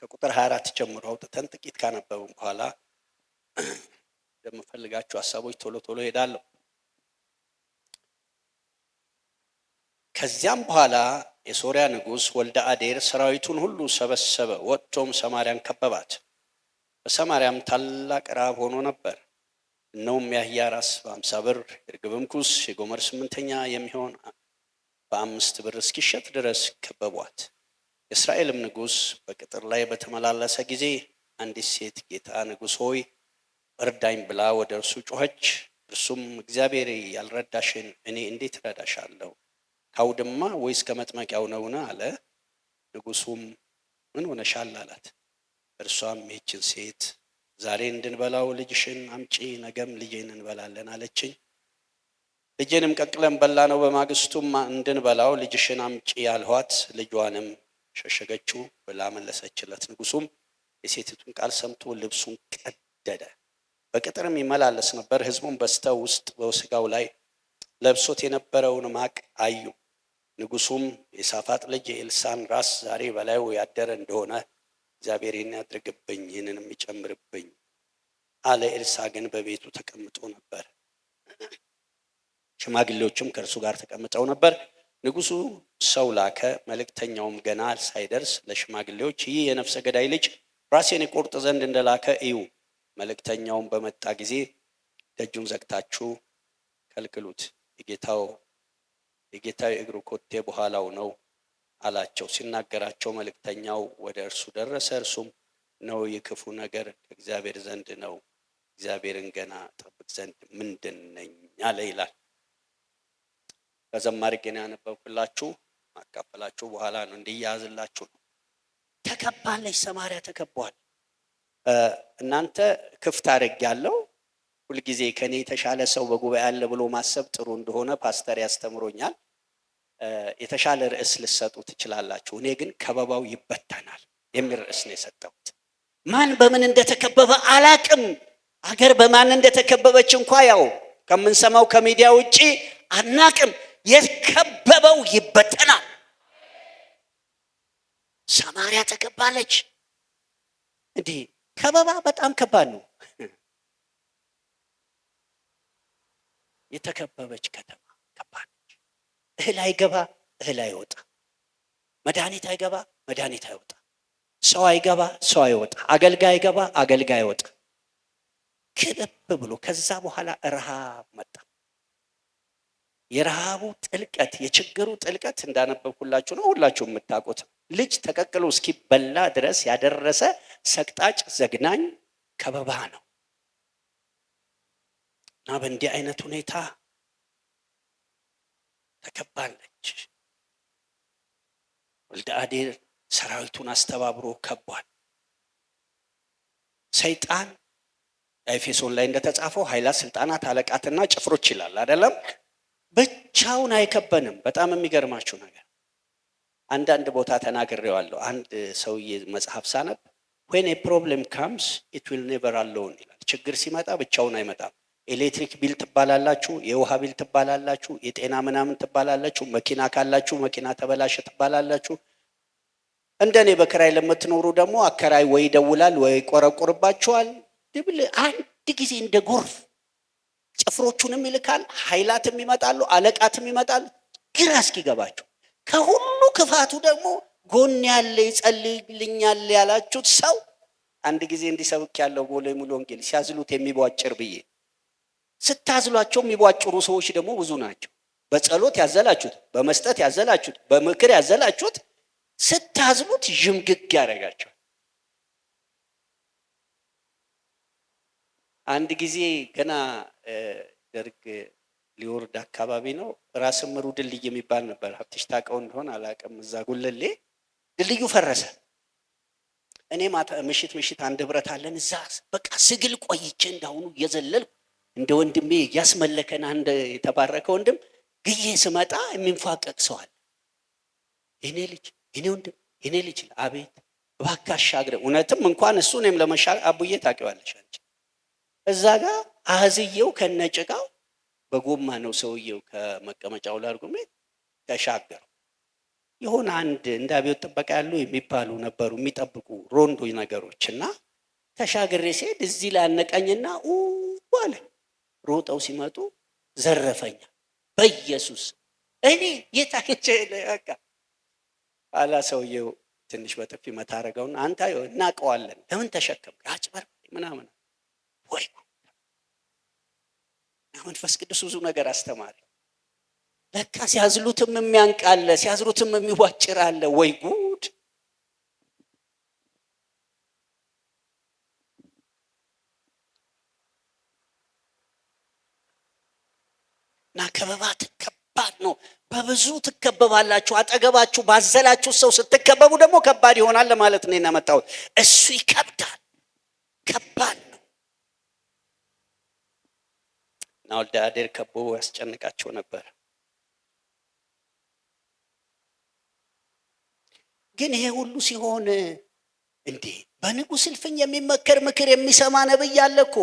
ከቁጥር 24 ጀምሮ አውጥተን ጥቂት ካነበብን በኋላ እንደምፈልጋችሁ ሐሳቦች ቶሎ ሄዳለሁ። ከዚያም በኋላ የሶሪያ ንጉሥ ወልደ አዴር ሰራዊቱን ሁሉ ሰበሰበ፣ ወጥቶም ሰማርያን ከበባት። በሰማርያም ታላቅ ረሃብ ሆኖ ነበር። እነሆም የአህያ ራስ በ50 ብር የርግብም ኩስ የጎመር 8ኛ የሚሆን በ5 ብር እስኪሸጥ ድረስ ከበቧት። የእስራኤልም ንጉሥ በቅጥር ላይ በተመላለሰ ጊዜ አንዲት ሴት ጌታ ንጉሥ ሆይ እርዳኝ ብላ ወደ እርሱ ጮኸች። እርሱም እግዚአብሔር ያልረዳሽን እኔ እንዴት እረዳሻለሁ? ካውድማ ወይስ ከመጥመቂያው ነውን? አለ። ንጉሡም ምን ሆነሻል አላት። እርሷም ይህችን ሴት ዛሬ እንድንበላው ልጅሽን አምጪ፣ ነገም ልጄን እንበላለን አለችኝ። ልጄንም ቀቅለን በላ ነው። በማግስቱም እንድንበላው ልጅሽን አምጪ ያልኋት፣ ልጇንም ሸሸገችው ብላ መለሰችለት። ንጉሡም የሴቲቱን ቃል ሰምቶ ልብሱን ቀደደ። በቅጥርም ይመላለስ ነበር። ሕዝቡም በስተው ውስጥ በስጋው ላይ ለብሶት የነበረውን ማቅ አዩ። ንጉሡም የሳፋጥ ልጅ የኤልሳን ራስ ዛሬ በላዩ ያደረ እንደሆነ እግዚአብሔር ይህን ያድርግብኝ፣ ይህንንም ይጨምርብኝ አለ። ኤልሳ ግን በቤቱ ተቀምጦ ነበር። ሽማግሌዎችም ከእርሱ ጋር ተቀምጠው ነበር። ንጉሡ ሰው ላከ። መልእክተኛውም ገና ሳይደርስ ለሽማግሌዎች ይህ የነፍሰ ገዳይ ልጅ ራሴን ይቆርጥ ዘንድ እንደላከ እዩ። መልእክተኛውም በመጣ ጊዜ ደጁን ዘግታችሁ ከልክሉት፣ የጌታው እግሩ ኮቴ በኋላው ነው አላቸው። ሲናገራቸው መልእክተኛው ወደ እርሱ ደረሰ። እርሱም ነው ይህ ክፉ ነገር ከእግዚአብሔር ዘንድ ነው፣ እግዚአብሔርን ገና ጠብቅ ዘንድ ምንድን ነኝ አለ ይላል። ከዘማሪ ግን ያነበብኩላችሁ ማካፈላችሁ በኋላ ነው እንዲያዝላችሁ ነው። ተከባለች፣ ሰማርያ ተከቧል። እናንተ ክፍት አድርጌያለሁ። ሁልጊዜ ከኔ የተሻለ ሰው በጉባኤ አለ ብሎ ማሰብ ጥሩ እንደሆነ ፓስተር ያስተምሮኛል። የተሻለ ርዕስ ልሰጡ ትችላላችሁ። እኔ ግን ከበባው ይበተናል የሚል ርዕስ ነው የሰጠሁት። ማን በምን እንደተከበበ አላቅም። አገር በማን እንደተከበበች እንኳ ያው ከምንሰማው ከሚዲያ ውጪ አናቅም። የከበበው ይበተናል። ሰማርያ ተከባለች። እንዲህ ከበባ በጣም ከባድ ነው። የተከበበች ከተማ ከባድ ነች። እህል አይገባ፣ እህል አይወጣ። መድኃኒት አይገባ፣ መድኃኒት አይወጣ። ሰው አይገባ፣ ሰው አይወጣ። አገልጋይ አይገባ፣ አገልጋይ አይወጣ። ክበብ ብሎ ከዛ በኋላ ረሃብ መጣ። የረሃቡ ጥልቀት፣ የችግሩ ጥልቀት እንዳነበብኩላችሁ ነው፣ ሁላችሁ የምታውቁት። ልጅ ተቀቅሎ እስኪበላ ድረስ ያደረሰ ሰቅጣጭ ዘግናኝ ከበባ ነው እና በእንዲህ አይነት ሁኔታ ተከባለች። ወልደ አዴር ሰራዊቱን አስተባብሮ ከቧል። ሰይጣን ኤፌሶን ላይ እንደተጻፈው ኃይላት፣ ስልጣናት፣ አለቃትና ጭፍሮች ይላል አይደለም? ብቻውን አይከበንም። በጣም የሚገርማችሁ ነገር አንዳንድ ቦታ ተናግሬዋለሁ። አንድ ሰውዬ መጽሐፍ ሳነብ when a problem comes it will never alone ይላል። ችግር ሲመጣ ብቻውን አይመጣም። ኤሌክትሪክ ቢል ትባላላችሁ፣ የውሃ ቢል ትባላላችሁ፣ የጤና ምናምን ትባላላችሁ፣ መኪና ካላችሁ መኪና ተበላሸ ትባላላችሁ። እንደኔ በክራይ ለምትኖሩ ደግሞ አከራይ ወይ ይደውላል ወይ ቆረቆርባችኋል። ድብል አንድ ጊዜ እንደ ጎርፍ ጭፍሮቹንም ይልካል፣ ኃይላትም ይመጣሉ፣ አለቃትም ይመጣሉ። ግራ እስኪገባችሁ ከሁሉ ክፋቱ ደግሞ ጎን ያለ ይጸልይልኛል ያላችሁት ሰው አንድ ጊዜ እንዲሰብክ ያለው ቦሌ ሙሉ ወንጌል ሲያዝሉት የሚቧጭር ብዬ ስታዝሏቸው የሚቧጭሩ ሰዎች ደግሞ ብዙ ናቸው። በጸሎት ያዘላችሁት፣ በመስጠት ያዘላችሁት፣ በምክር ያዘላችሁት ስታዝሉት ዥምግግ ያደርጋቸዋል። አንድ ጊዜ ገና ደርግ ሊወርድ አካባቢ ነው፣ ራስ ምሩ ድልድይ የሚባል ነበር። ሀብትሽ ታውቀው እንደሆነ አላውቅም። እዛ ጉለሌ ድልድዩ ፈረሰ። እኔ ማታ ምሽት አንድ ብረት አለን እዛ በቃ ስግል ቆይቼ እንዳሁኑ እየዘለልኩ እንደ ወንድሜ እያስመለከን አንድ የተባረከ ወንድም ግዬ ስመጣ የሚንፏቀቅ ሰው አለ። የኔ ልጅ፣ የኔ ወንድም፣ የኔ ልጅ፣ አቤት እባክህ አሻግረን። እውነትም እንኳን እሱ እኔም ለመሻገር አቡዬ ታውቂዋለሽ አንቺ። እዛ ጋር አህዝየው ከነጭቃው በጎማ ነው ሰውየው ከመቀመጫው ላይ አድርጎ ተሻገሩ። የሆነ አንድ እንደ አብዮት ጥበቃ ያሉ የሚባሉ ነበሩ የሚጠብቁ ሮንዶ ነገሮች እና ተሻግሬ ሲሄድ እዚህ ላይ አነቀኝና ዋለ። ሮጠው ሲመጡ ዘረፈኛ። በኢየሱስ እኔ የታከቸ ለካ አላ ሰውየው ትንሽ በጥፊ መታረገውና አንተ እናቀዋለን ለምን ተሸከም አጭበር ምናምን ወይ መንፈስ ቅዱስ ብዙ ነገር አስተማሪ። ለካ ሲያዝሉትም የሚያንቃለ ሲያዝሩትም የሚዋጭር አለ። ወይ ጉድ! እና ከበባት ከባድ ነው። በብዙ ትከበባላችሁ። አጠገባችሁ ባዘላችሁ ሰው ስትከበቡ ደግሞ ከባድ ይሆናል ለማለት ነው የመጣሁት። እሱ ይከብዳል፣ ከባድ ነው። እና ወልደ አዴር ከቦ ያስጨንቃቸው ነበር። ግን ይሄ ሁሉ ሲሆን እንዴ በንጉሥ እልፍኝ የሚመከር ምክር የሚሰማ ነብይ አለ እኮ።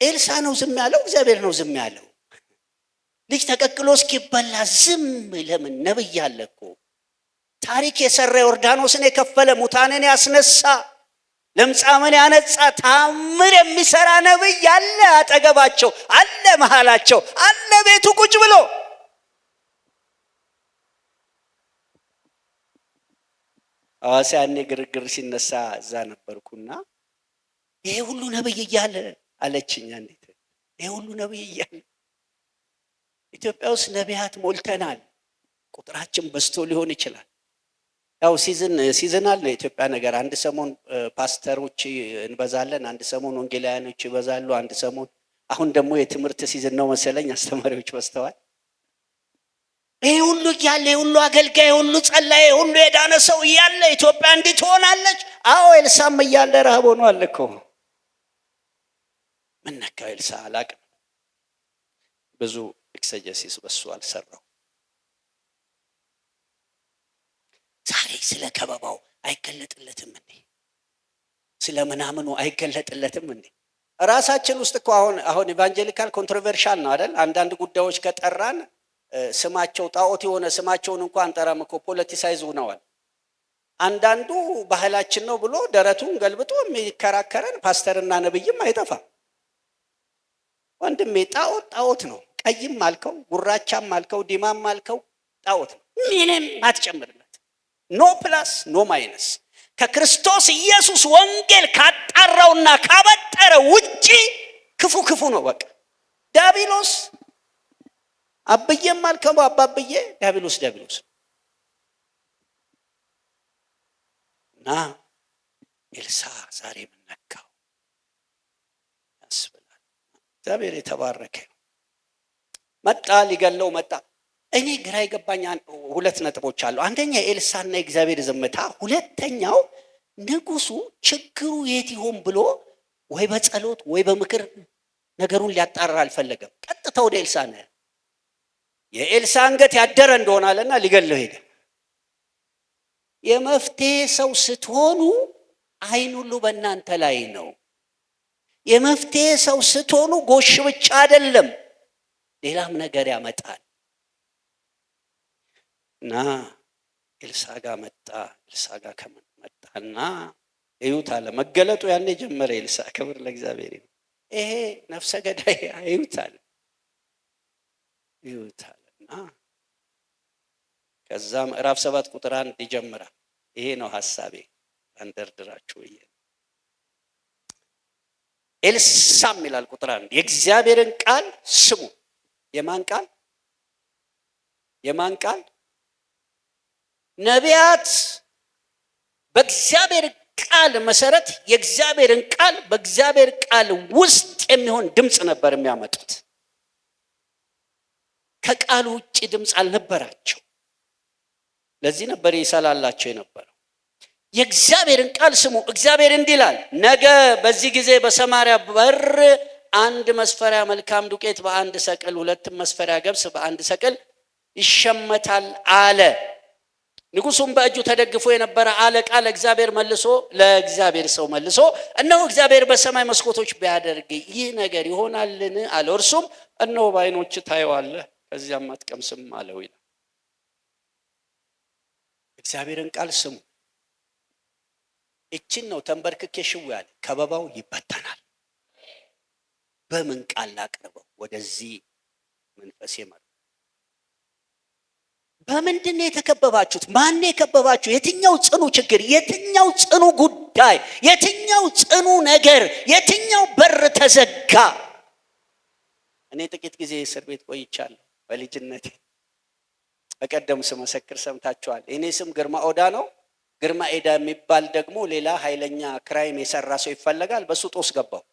ኤልሳ ነው ዝም ያለው? እግዚአብሔር ነው ዝም ያለው? ልጅ ተቀቅሎ እስኪበላ ዝም ለምን? ነብይ አለ እኮ። ታሪክ የሰራ ዮርዳኖስን የከፈለ ሙታንን ያስነሳ ለምጻምን ያነጻ ታምር የሚሰራ ነብይ አለ አጠገባቸው፣ አለ መሃላቸው፣ አለ ቤቱ ቁጭ ብሎ። ሐዋሳ ያኔ ግርግር ሲነሳ እዛ ነበርኩና ይሄ ሁሉ ነብይ እያለ አለችኝ አንዲት። ይሄ ሁሉ ነብይ እያለ ኢትዮጵያ ውስጥ ነቢያት ሞልተናል። ቁጥራችን በዝቶ ሊሆን ይችላል። ያው ሲዝናል ነው የኢትዮጵያ ነገር። አንድ ሰሞን ፓስተሮች እንበዛለን፣ አንድ ሰሞን ወንጌላውያኖች ይበዛሉ፣ አንድ ሰሞን አሁን ደግሞ የትምህርት ሲዝን ነው መሰለኝ አስተማሪዎች በዝተዋል። ይሄ ሁሉ እያለ ይሄ ሁሉ አገልጋይ፣ ይሄ ሁሉ ጸላይ፣ ይሄ ሁሉ የዳነ ሰው እያለ ኢትዮጵያ እንዲህ ትሆናለች? አዎ ኤልሳም እያለ ረሃብ ሆኗል እኮ። ምን ነካው ኤልሳ አላቅም። ብዙ ኤክሰጀሲስ በሱ አልሰራው። ዛሬ ስለ ከበባው አይገለጥለትም እንዴ? ስለ ምናምኑ አይገለጥለትም እንዴ? ራሳችን ውስጥ እኮ አሁን ኢቫንጀሊካል ኮንትሮቨርሻል ነው አይደል? አንዳንድ ጉዳዮች ከጠራን ስማቸው ጣዖት የሆነ ስማቸውን እንኳን አንጠራም እኮ፣ ፖለቲሳይዝ ሆነዋል። አንዳንዱ ባህላችን ነው ብሎ ደረቱን ገልብጦ የሚከራከረን ፓስተርና ነብይም አይጠፋም። ወንድሜ ጣዖት ነው። ቀይም አልከው፣ ጉራቻም አልከው፣ ዲማም አልከው ጣዖት ነው። ምንም አትጨምርለት። ኖ ፕላስ ኖ ማይነስ። ከክርስቶስ ኢየሱስ ወንጌል ካጣራውና ካበጠረ ውጪ ክፉ ነው በቃ። ዲያብሎስ አብዬም አልከው አባብዬ፣ ዲያብሎስ እና ኤልሳ ዛሬ ምን ነካው ያስብላል። እግዚአብሔር የተባረከ መጣ፣ ሊገለው መጣ። እኔ ግራ ይገባኝ ሁለት ነጥቦች አሉ። አንደኛ ኤልሳና የእግዚአብሔር ዝምታ፣ ሁለተኛው ንጉሱ ችግሩ የት ይሆን ብሎ ወይ በጸሎት ወይ በምክር ነገሩን ሊያጣራ አልፈለገም። ቀጥታ ወደ ኤልሳ ነው። የኤልሳ አንገት ያደረ እንደሆነ አለና ሊገለው ሄደ። የመፍትሄ ሰው ስትሆኑ አይን ሁሉ በእናንተ ላይ ነው። የመፍትሄ ሰው ስትሆኑ ጎሽ ብቻ አይደለም፣ ሌላም ነገር ያመጣል። እና ኤልሳ ጋር መጣ። ኤልሳ ጋር ከመጣና እዩት አለ። መገለጡ ያኔ ጀመረ። ኤልሳ ክብር ለእግዚአብሔር ይሁን። ይሄ ነፍሰ ገዳይ እዩት አለ። እና ከዛ ምዕራፍ 7 ቁጥር 1 ይጀምራል። ይሄ ነው ሐሳቤ አንደርድራችሁ ይሄ ኤልሳም ይላል ቁጥር 1 የእግዚአብሔርን ቃል ስሙ። የማን ቃል? ነቢያት በእግዚአብሔር ቃል መሰረት የእግዚአብሔርን ቃል በእግዚአብሔር ቃል ውስጥ የሚሆን ድምጽ ነበር የሚያመጡት። ከቃሉ ውጪ ድምጽ አልነበራቸው። ለዚህ ነበር ይሰላላቸው የነበረው። የእግዚአብሔርን ቃል ስሙ። እግዚአብሔር እንዲህ ይላል፣ ነገ በዚህ ጊዜ በሰማርያ በር 1 መስፈሪያ መልካም ዱቄት በ1 ሰቅል፣ 2 መስፈሪያ ገብስ በ1 ሰቅል ይሸመታል አለ። ንጉሱም በእጁ ተደግፎ የነበረ አለቃ ለእግዚአብሔር ሰው መልሶ እነሆ እግዚአብሔር በሰማይ መስኮቶች ቢያደርግ ይህ ነገር ይሆናልን አለው። እርሱም እነሆ በዓይኖች ታየዋለህ ከዚያም አትቀምስም አለው ይላል። እግዚአብሔርን ቃል ስሙ። እቺን ነው ተንበርክኬ ሽው ያለ። ከበባው ይበተናል። በምን ቃል ላቅርበው? ወደዚህ መንፈስ ይመጣ። በምንድን ነው የተከበባችሁት? ማን የከበባችሁ? የትኛው ጽኑ ችግር፣ የትኛው ጽኑ ጉዳይ፣ የትኛው ጽኑ ነገር፣ የትኛው በር ተዘጋ? እኔ ጥቂት ጊዜ እስር ቤት ቆይቻለሁ በልጅነቴ። በቀደም ስመሰክር ሰምታችኋል። እኔ ስም ግርማ ኦዳ ነው። ግርማ ኤዳ የሚባል ደግሞ ሌላ ኃይለኛ ክራይም የሰራ ሰው ይፈልጋል። በሱ ጦስ ገባው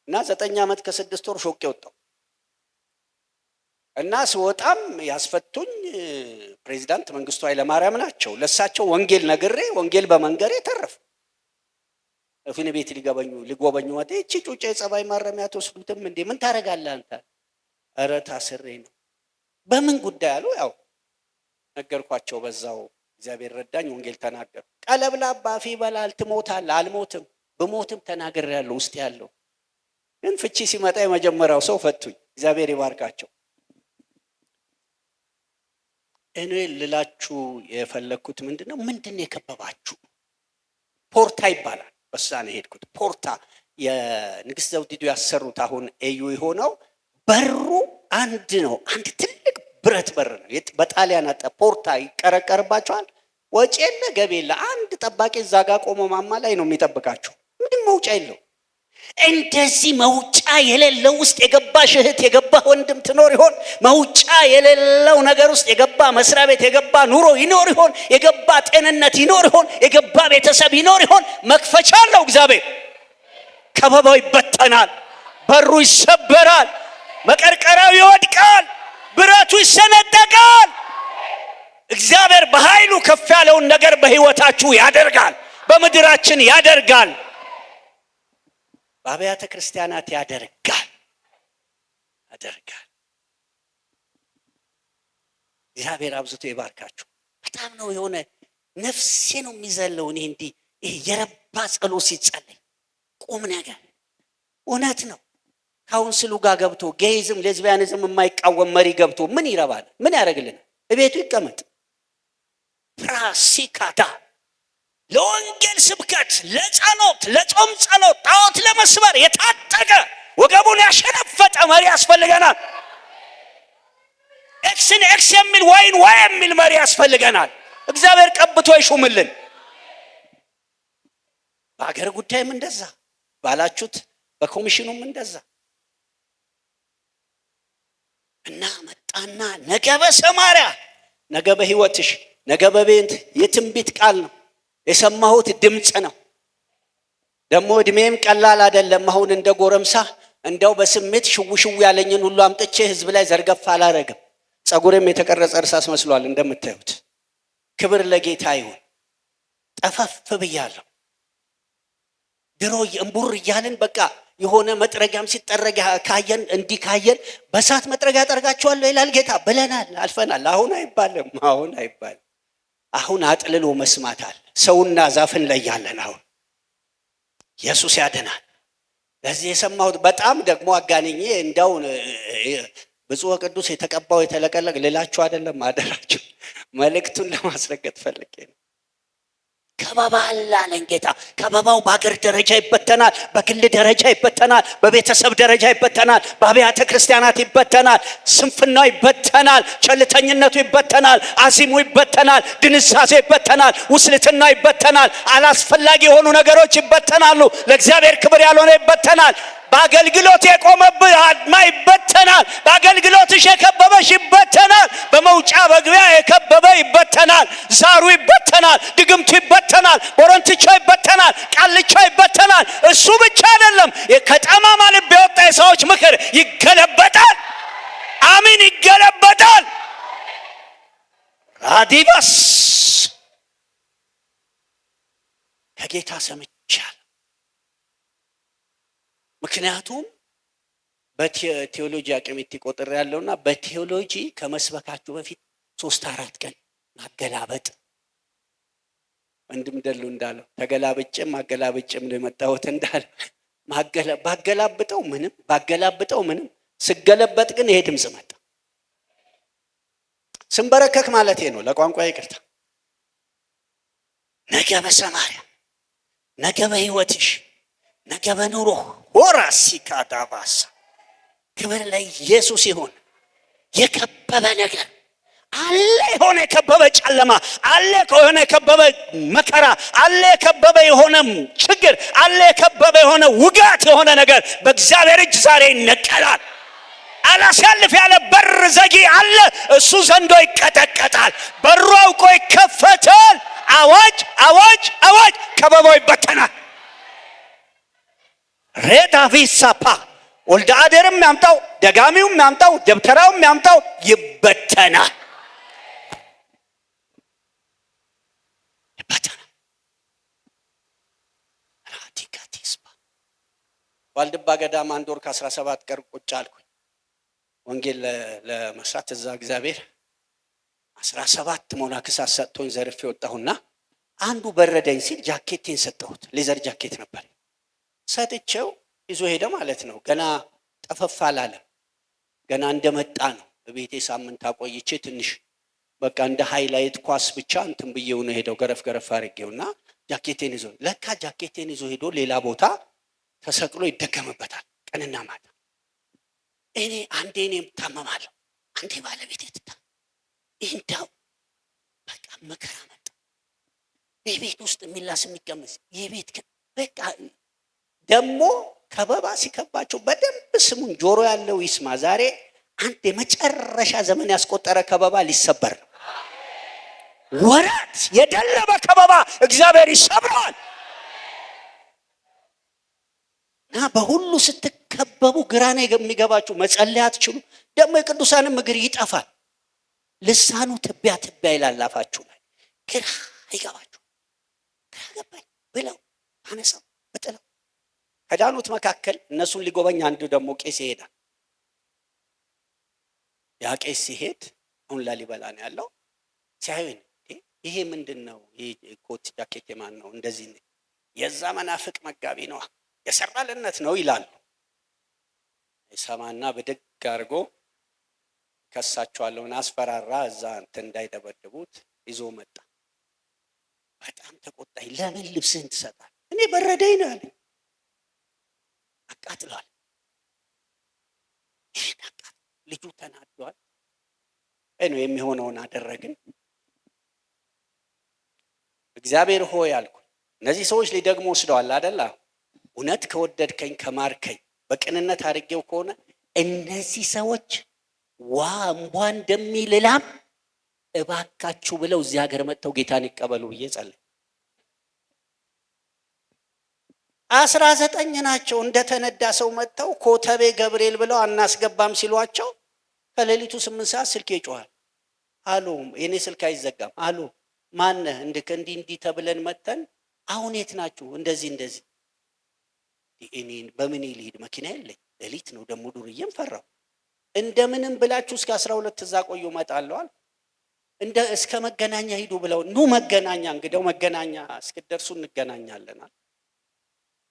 እና 9 ዓመት ከ6 ወር ሾቄ ወጣው እና ስወጣም ያስፈቱኝ ፕሬዚዳንት መንግስቱ ኃይለማርያም ናቸው። ለሳቸው ወንጌል ነግሬ ወንጌል በመንገሬ ተረፈ። እፊን ቤት ሊጎበኙ ወጣ። እቺ ጩጬ ጸባይ ማረሚያ ተወስዱትም እንዴ? ምን ታረጋለህ አንተ? ኧረ ታስሬ ነው። በምን ጉዳይ አሉ። ያው ነገርኳቸው። በዛው እግዚአብሔር ረዳኝ፣ ወንጌል ተናገር። ቀለብላ ባፊ በላል ትሞታለህ። አልሞትም፣ በሞትም ተናግሬያለሁ ውስጥ ያለው። ግን ፍቺ ሲመጣ የመጀመሪያው ሰው ፈቱኝ። እግዚአብሔር ይባርካቸው። እኔ ልላችሁ የፈለኩት ምንድነው የከበባችሁ? ፖርታ ይባላል። በሳ ነው ሄድኩት። ፖርታ የንግስት ዘውዲቱ ያሰሩት አሁን ኤዩ የሆነው በሩ አንድ ነው። አንድ ትልቅ ብረት በር ነው። በጣሊያን ፖርታ ይቀረቀርባቸዋል። ወጪ የለ ገቢ የለ። አንድ ጠባቂ እዛ ጋር ቆሞ ማማ ላይ ነው የሚጠብቃቸው። ምንም መውጫ የለው። እንደዚህ መውጫ የሌለው ውስጥ የገባሽ እህት የገባ ወንድም ትኖር ይሆን? መውጫ የሌለው ነገር ውስጥ የገባ መስሪያ ቤት የገባ ኑሮ ይኖር ይሆን? የገባ ጤንነት ይኖር ይሆን? የገባ ቤተሰብ ይኖር ይሆን? መክፈቻ አለው እግዚአብሔር። ከበባው ይበተናል፣ በሩ ይሰበራል፣ መቀርቀሪያው ይወድቃል፣ ብረቱ ይሰነጠቃል። እግዚአብሔር በኃይሉ ከፍ ያለውን ነገር በህይወታችሁ ያደርጋል፣ በምድራችን ያደርጋል፣ በአብያተ ክርስቲያናት ያደርጋል። እግዚአብሔር አብዝቶ ይባርካችሁ። በጣም ነው የሆነ ነፍሴ ነው የሚዘለው። እኔ እንዲህ ይሄ የረባ ጸሎት ሲጸለይ ቁም ነገር እውነት ነው። ካውንስሉ ጋር ገብቶ ጌይዝም ሌዝቢያኒዝም የማይቃወም መሪ ገብቶ ምን ይረባል? ምን ያደርግልናል? እቤቱ ይቀመጥ። ፕራሲካዳ ለወንጌል ስብከት፣ ለጸሎት፣ ለጾም ጸሎት፣ ጣዖት ለመስበር የታጠቀ ወገቡን ያሸነፈጠ መሪ ያስፈልገናል። ኤክስን ኤክስ የሚል ዋይን ዋይ የሚል መሪ ያስፈልገናል። እግዚአብሔር ቀብቶ ይሹምልን። በአገር ጉዳይም እንደዛ ባላችሁት፣ በኮሚሽኑም እንደዛ እና መጣና ነገ በሰማርያ ነገ በህይወትሽ ነገ በቤት የትንቢት ቃል ነው የሰማሁት ድምጽ ነው። ደግሞ እድሜም ቀላል አይደለም። አሁን እንደ ጎረምሳ እንደው በስሜት ሽውሽው ያለኝን ሁሉ አምጥቼ ህዝብ ላይ ዘርገፍ አላረግም። ጸጉሬም የተቀረጸ እርሳስ መስሏል እንደምታዩት። ክብር ለጌታ ይሁን። ጠፈፍ ብያለሁ። ድሮ እንቡር እያልን በቃ የሆነ መጥረጊያም ሲጠረግ ካየን እንዲህ ካየን በሳት መጥረጊያ ጠርጋቸዋለሁ ይላል ጌታ ብለናል፣ አልፈናል። አሁን አይባልም። አሁን አጥልሎ መስማት አለ። ሰውና ዛፍን ላይ ያለን አሁን ኢየሱስ ያድናል። ለዚህ የሰማሁት በጣም ደግሞ አጋንኜ እንደው ብፁዕ ቅዱስ የተቀባው የተለቀለቅ ልላችሁ አይደለም፣ አደራችሁ መልእክቱን ለማስረገጥ ፈልጌ ነው። ከበባ አለን ጌታ። ከበባው በአገር ደረጃ ይበተናል፣ በግል ደረጃ ይበተናል፣ በቤተሰብ ደረጃ ይበተናል፣ በአብያተ ክርስቲያናት ይበተናል። ስንፍናው ይበተናል፣ ቸልተኝነቱ ይበተናል፣ አዚሙ ይበተናል፣ ድንሳሴ ይበተናል፣ ውስልትና ይበተናል፣ አላስፈላጊ የሆኑ ነገሮች ይበተናሉ። ለእግዚአብሔር ክብር ያልሆነ ይበተናል። በአገልግሎት የቆመብህ አድማ ይበተናል። በአገልግሎትሽ የከበበሽ ይበተናል። በመውጫ በግቢያ የከበበ ይበተናል። ዛሩ ይበተናል፣ ድግምቱ ይበተናል፣ ቦረንትቻ ይበተናል፣ ቃልቻ ይበተናል። እሱ ብቻ አይደለም፣ ከጠማማ ልብ የወጣ የሰዎች ምክር ይገለበጣል። አሚን፣ ይገለበጣል። ራዲባስ ከጌታ ሰምቻለሁ። ምክንያቱም በቴዎሎጂ አቅሜት ቆጥር ያለውና በቴዎሎጂ ከመስበካችሁ በፊት 3-4 ቀን ማገላበጥ ወንድም ደሉ እንዳለው ተገላብጬም ማገላብጬም ነው የመጣሁት እንዳለ ባገላብጠው ምንም ስገለበጥ ግን ይሄ ድምጽ መጣ። ስንበረከክ ማለት ነው። ለቋንቋ ይቅርታ። ነገ በሰማርያ ነገ በህይወትሽ ነገ በኑሮ ወራሲካ ዳባሳ ክብር ለኢየሱስ ይሁን። የከበበ ነገር አለ፣ የሆነ የከበበ ጨለማ አለ፣ የሆነ የከበበ መከራ አለ፣ የከበበ የሆነ ችግር አለ፣ የከበበ የሆነ ውጋት የሆነ ነገር በእግዚአብሔር እጅ ዛሬ ይነቀላል። አላሳልፍ ያለ በር ዘጊ አለ፣ እሱ ዘንዶ ይቀጠቀጣል፣ በሩ አውቆ ይከፈታል። አዋጅ አዋጅ አዋጅ! ከበባው ይበተናል። ሬዳቪሳፓ ወልደ አዴርም ያምጣው ደጋሚውም ያምጣው ደብተራውም ያምጣው ይበተናል። ራዲካቲስፓ ዋልድባ ገዳም አንድ ወር ከ17 ቀን ቁጭ አልኩኝ ወንጌል ለመስራት። እዛ እግዚአብሔር 17 ሞናክሳት ሰጥቶኝ ዘርፌ ወጣሁና አንዱ በረደኝ ሲል ጃኬቴን ሰጠሁት። ሌዘር ጃኬት ነበር። ሰጥቼው ይዞ ሄደ ማለት ነው። ገና ጠፈፍ አላለም። ገና እንደመጣ ነው። በቤቴ ሳምንት አቆይቼ ትንሽ በቃ እንደ ሃይላይት ኳስ ብቻ እንትን ብዬው ነው ሄደው ገረፍ አድርጌውና ጃኬቴን ይዞ ለካ ጃኬቴን ይዞ ሄዶ ሌላ ቦታ ተሰቅሎ ይደገምበታል ቀንና ማታ። እኔ አንዴ እኔም ታመማለሁ፣ አንዴ ባለቤቴ እንዳው በቃ መከራ መጣ። የቤት ውስጥ የሚላስ የሚቀመስ የቤት በቃ ደግሞ ከበባ ሲከባቸው በደንብ ስሙን፣ ጆሮ ያለው ይስማ። ዛሬ አንድ የመጨረሻ ዘመን ያስቆጠረ ከበባ ሊሰበር ነው። ወራት የደለበ ከበባ እግዚአብሔር ይሰብረዋል። እና በሁሉ ስትከበቡ ግራ ነው የሚገባችሁ፣ መጸለይ አትችሉ። ደግሞ የቅዱሳንም እግር ይጠፋል። ልሳኑ ትቢያ ትቢያ ይላል አፋችሁ ላይ። ግራ አይገባችሁ። ግራ ገባኝ ብለው አነሳው በጥለው ከዳኑት መካከል እነሱን ሊጎበኝ አንዱ ደግሞ ቄስ ይሄዳል። ያ ቄስ ሲሄድ አሁን ላሊበላ ነው ያለው። ሲያዩኝ ይሄ ምንድነው? ይሄ ኮት ጃኬት ማን ነው? እንደዚህ ነው። የዛ መናፍቅ መጋቢ ነው፣ የሰራልነት ነው ይላሉ። ሰማና ብድግ አድርጎ ከሳቸዋለሁን አስፈራራ። እዛ እንትን እንዳይደበድቡት ይዞ መጣ። በጣም ተቆጣኝ። ለምን ልብስህን ትሰጣል? እኔ በረደኝ ነው ያለኝ። አቃጥሏል። ይሄን አቃጥሏል። ልጁ ተናዷል። እኔ የሚሆነውን አደረግን። እግዚአብሔር ሆይ አልኩ፣ እነዚህ ሰዎች ሊደግሙ ወስደዋል አይደል? እውነት ከወደድከኝ ከማርከኝ በቅንነት አድርጌው ከሆነ እነዚህ ሰዎች እንቧ እንደሚል ላም እባካችሁ ብለው እዚህ ሀገር መጥተው ጌታን ይቀበሉ ብዬ ጸለይኩ። 19 ናቸው። እንደተነዳ ሰው መጥተው ኮተቤ ገብርኤል ብለው አናስገባም ሲሏቸው ከሌሊቱ 8 ሰዓት ስልክ ይጮሃል። አሎ፣ የኔ ስልክ አይዘጋም። አሎ፣ ማነህ? እንዲህ ተብለን መተን አሁን የት ናችሁ? እንደዚህ እኔ በምን ልሂድ? መኪና የለኝ፣ ሌሊት ነው ደግሞ ዱርዬም ፈራው። እንደምንም ብላችሁ እስከ 12 እዛ ቆዩ እመጣለሁ አለ። እስከ መገናኛ ሂዱ ብለው ኑ መገናኛ፣ እንግዲያው መገናኛ እስክደርሱ እንገናኛለን አለ።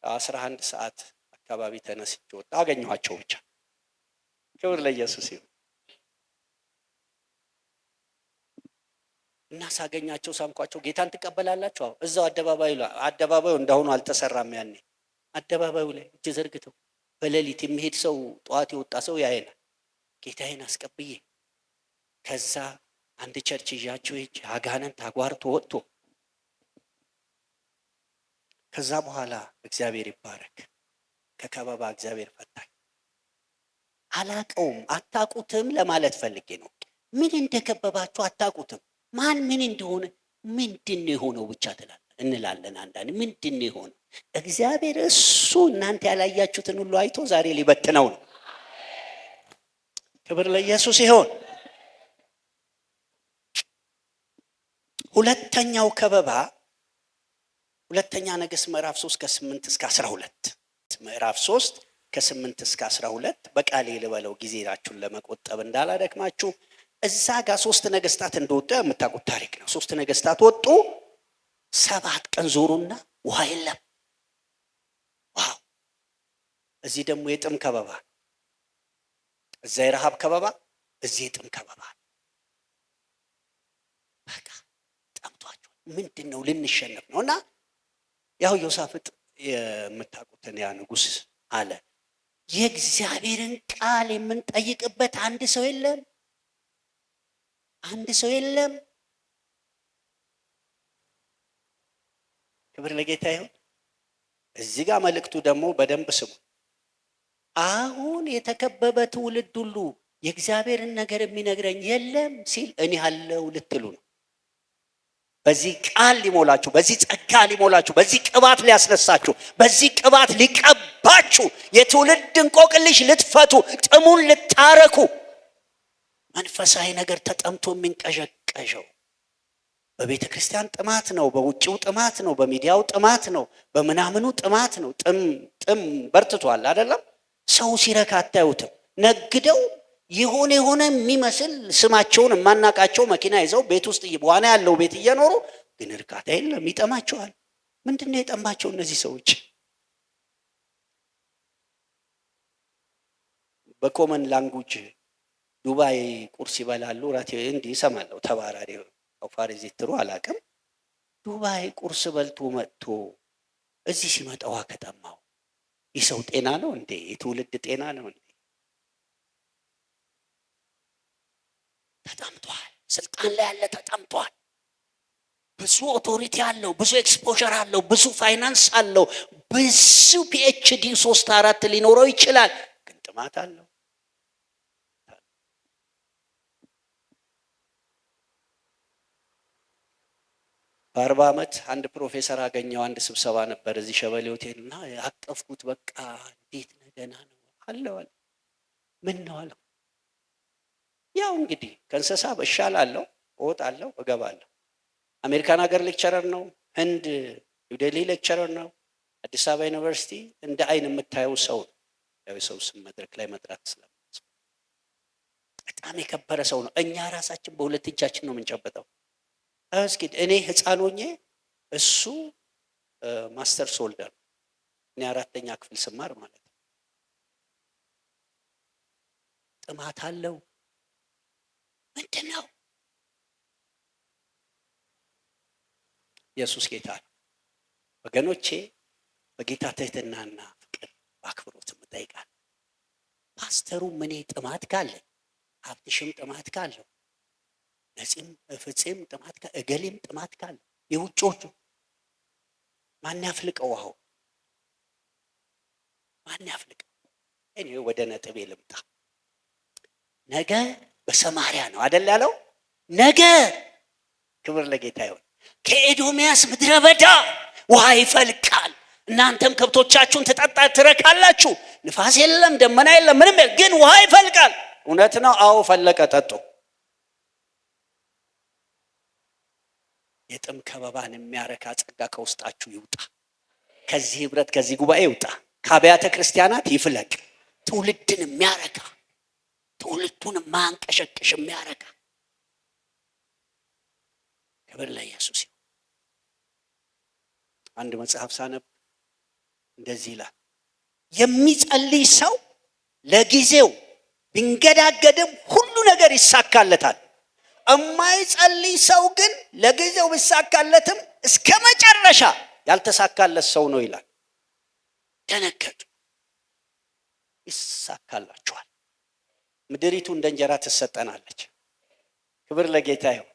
11 ሰዓት አካባቢ ተነስቼ ወጣ። አገኘኋቸው ብቻ። ክብር ለኢየሱስ ይሁን። እና ሳገኛቸው ሳምኳቸው፣ ጌታን ትቀበላላችሁ? አዎ። እዛው አደባባዩ እንዳሁኑ አልተሰራም። ያኔ አደባባዩ ላይ እጅ ዘርግተው በሌሊት የሚሄድ ሰው ጠዋት የወጣ ሰው ያየናል። ጌታዬን አስቀብዬ ከዛ አንድ ቸርች ይዣቸው ሄጄ አጋንንት አጓርቶ ወጥቶ ከዛ በኋላ እግዚአብሔር ይባረክ ከከበባ እግዚአብሔር ፈታኝ። አላቀውም፣ አታቁትም ለማለት ፈልጌ ነው። ምን እንደከበባችሁ አታቁትም። ማን ምን እንደሆነ ምንድን ነው የሆነው ብቻ እንላለን አንዳንድ። ምንድን ነው የሆነው? እግዚአብሔር እሱ እናንተ ያላያችሁትን ሁሉ አይቶ ዛሬ ሊበትነው ነው። ክብር ለኢየሱስ ይሁን። ሁለተኛው ከበባ ሁለተኛ ነገሥት ምዕራፍ 3 ከ8 እስከ 12 ምዕራፍ 3 ከ8 እስከ 12 በቃሌ ልበለው ጊዜያችሁን ለመቆጠብ እንዳላደክማችሁ። እዛ ጋር 3 ነገስታት እንደወጡ የምታውቁት ታሪክ ነው። 3 ነገስታት ወጡ፣ 7 ቀን ዞሩና ውሃ የለም። ዋው! እዚህ ደግሞ የጥም ከበባ፣ እዛ የረሃብ ከበባ፣ እዚህ የጥም ከበባ። በቃ ጠምቷቸው ምንድነው ልንሸነፍ ነውና ያው ዮሳፍጥ የምታውቁትን ያ ንጉስ አለ፣ የእግዚአብሔርን ቃል የምንጠይቅበት አንድ ሰው የለም፣ አንድ ሰው የለም። ክብር ለጌታ ይሁን። እዚህ ጋር መልእክቱ ደግሞ በደንብ ስሙ። አሁን የተከበበ ትውልድ ሁሉ የእግዚአብሔርን ነገር የሚነግረኝ የለም ሲል እኔ አለው ልትሉ ነው። በዚህ ቃል ሊሞላችሁ፣ በዚህ ጸጋ ሊሞላችሁ፣ በዚህ ቅባት ሊያስነሳችሁ፣ በዚህ ቅባት ሊቀባችሁ፣ የትውልድ እንቆቅልሽ ልትፈቱ፣ ጥሙን ልታረኩ፣ መንፈሳዊ ነገር ተጠምቶ የሚንቀዠቀዠው በቤተ ክርስቲያን ጥማት ነው፣ በውጭው ጥማት ነው፣ በሚዲያው ጥማት ነው፣ በምናምኑ ጥማት ነው። ጥም በርትቷል አይደለም? ሰው ሲረካ አታዩትም። ነግደው የሆነ የሚመስል ስማቸውን የማናቃቸው መኪና ይዘው ቤት ውስጥ ዋና ያለው ቤት እየኖሩ ግን እርካታ የለም፣ ይጠማቸዋል። ምንድነው የጠማቸው እነዚህ ሰዎች? በኮመን ላንጉጅ ዱባይ ቁርስ ይበላሉ፣ ራት እንዲህ እሰማለሁ። ተባራሪ ፋሪዚትሩ አላቅም። ዱባይ ቁርስ በልቶ መጥቶ እዚህ ሲመጣ ውሃ ከጠማው የሰው ጤና ነው እንዴ? የትውልድ ጤና ነው እንዴ? ተጠምቷል። ስልጣን ላይ ያለ ተጠምቷል። ብዙ ኦቶሪቲ አለው፣ ብዙ ኤክስፖዠር አለው፣ ብዙ ፋይናንስ አለው፣ ብዙ ፒኤችዲ 3-4 ሊኖረው ይችላል፣ ግን ጥማት አለው። በ40 ዓመት አንድ ፕሮፌሰር አገኘው። አንድ ስብሰባ ነበር እዚህ ሸበሌ ሆቴል እና ያቀፍኩት። በቃ እንዴት ነህ? ደህና ነው አለው አለ። ምን ነው አለው። ያው እንግዲህ ከእንስሳ እሻላለሁ፣ እወጣለሁ፣ እገባለሁ። አሜሪካን ሀገር ሌክቸረር ነው፣ ህንድ ኒውዴሊ ሌክቸረር ነው፣ አዲስ አበባ ዩኒቨርሲቲ እንደ አይን የምታየው ሰው ነው። ያው የሰው ስም መድረክ ላይ መጥራት ስለማስብ በጣም የከበረ ሰው ነው። እኛ ራሳችን በሁለት እጃችን ነው የምንጨበጠው። እስኪ እኔ ህፃን ሆኜ እሱ ማስተርስ ሆልደር፣ እኔ 4ኛ ክፍል ስማር ማለት ነው። ጥማት አለው። ምንድን ነው? ኢየሱስ ጌታ ነው ወገኖቼ። በጌታ ትህትናና ፍቅር በአክብሮት እጠይቃለሁ። ፓስተሩ ምን ጥማት ካለ፣ ሀብትሽም ጥማት ካለው፣ ነፂም ፍፄም ጥማት ካለ፣ እገሌም ጥማት ካለ፣ የውጮቹ ማን ያፍልቀው? ውሃው ማን ያፍልቀው? እኔ ወደ ነጥቤ ልምጣ። ነገ በሰማሪያ ነው አይደል ያለው? ነገ ክብር ለጌታ ይሁን። ከኤዶምያስ ምድረ በዳ ውሃ ይፈልቃል፣ እናንተም ከብቶቻችሁን ትረካላችሁ። ንፋስ የለም፣ ደመና የለም፣ ምንም ግን ውሃ ይፈልቃል። እውነት ነው። አዎ ፈለቀ። ጠጡ። የጥም ከበባን የሚያረካ ጸጋ ከውስጣችሁ ይውጣ። ከዚህ ህብረት ከዚህ ጉባኤ ይውጣ። ከአብያተ ክርስቲያናት ይፍለቅ። ትውልድን የሚያረካ ትውልዱን ማንቀሸቅሽ የሚያረካ ክብር ለኢየሱስ ይሁን። አንድ መጽሐፍ ሳነብ እንደዚህ ይላል፣ የሚጸልይ ሰው ለጊዜው ቢንገዳገድም ሁሉ ነገር ይሳካለታል። የማይጸልይ ሰው ግን ለጊዜው ቢሳካለትም እስከ መጨረሻ ያልተሳካለት ሰው ነው ይላል። ደነገጡ። ይሳካላችኋል። ምድሪቱ እንደ እንጀራ ትሰጠናለች። ክብር ለጌታ ይሁን።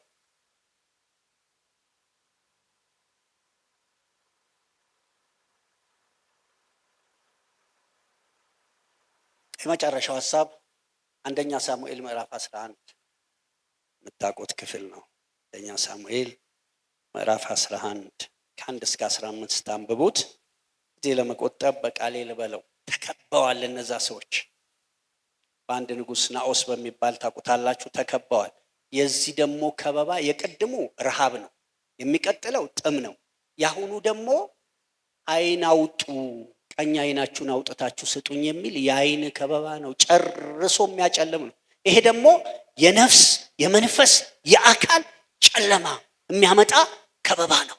የመጨረሻው ሐሳብ 1ኛ ሳሙኤል ምዕራፍ 11 የምታውቁት ክፍል ነው። 1ኛ ሳሙኤል ምዕራፍ 11 ከ1 እስከ 15 ታንብቡት። እዚህ ለመቆጠብ በቃሌ ልበለው። ተከበዋል። እነዛ ሰዎች በአንድ ንጉሥ ናኦስ በሚባል ታውቁታላችሁ። ተከበዋል። የዚህ ደግሞ ከበባ የቀድሞ ረሃብ ነው፣ የሚቀጥለው ጥም ነው፣ ያሁኑ ደግሞ አይን አውጡ፣ ቀኝ አይናችሁን አውጥታችሁ ስጡኝ የሚል የአይን ከበባ ነው። ጨርሶ የሚያጨልም ነው። ይሄ ደግሞ የነፍስ የመንፈስ የአካል ጨለማ የሚያመጣ ከበባ ነው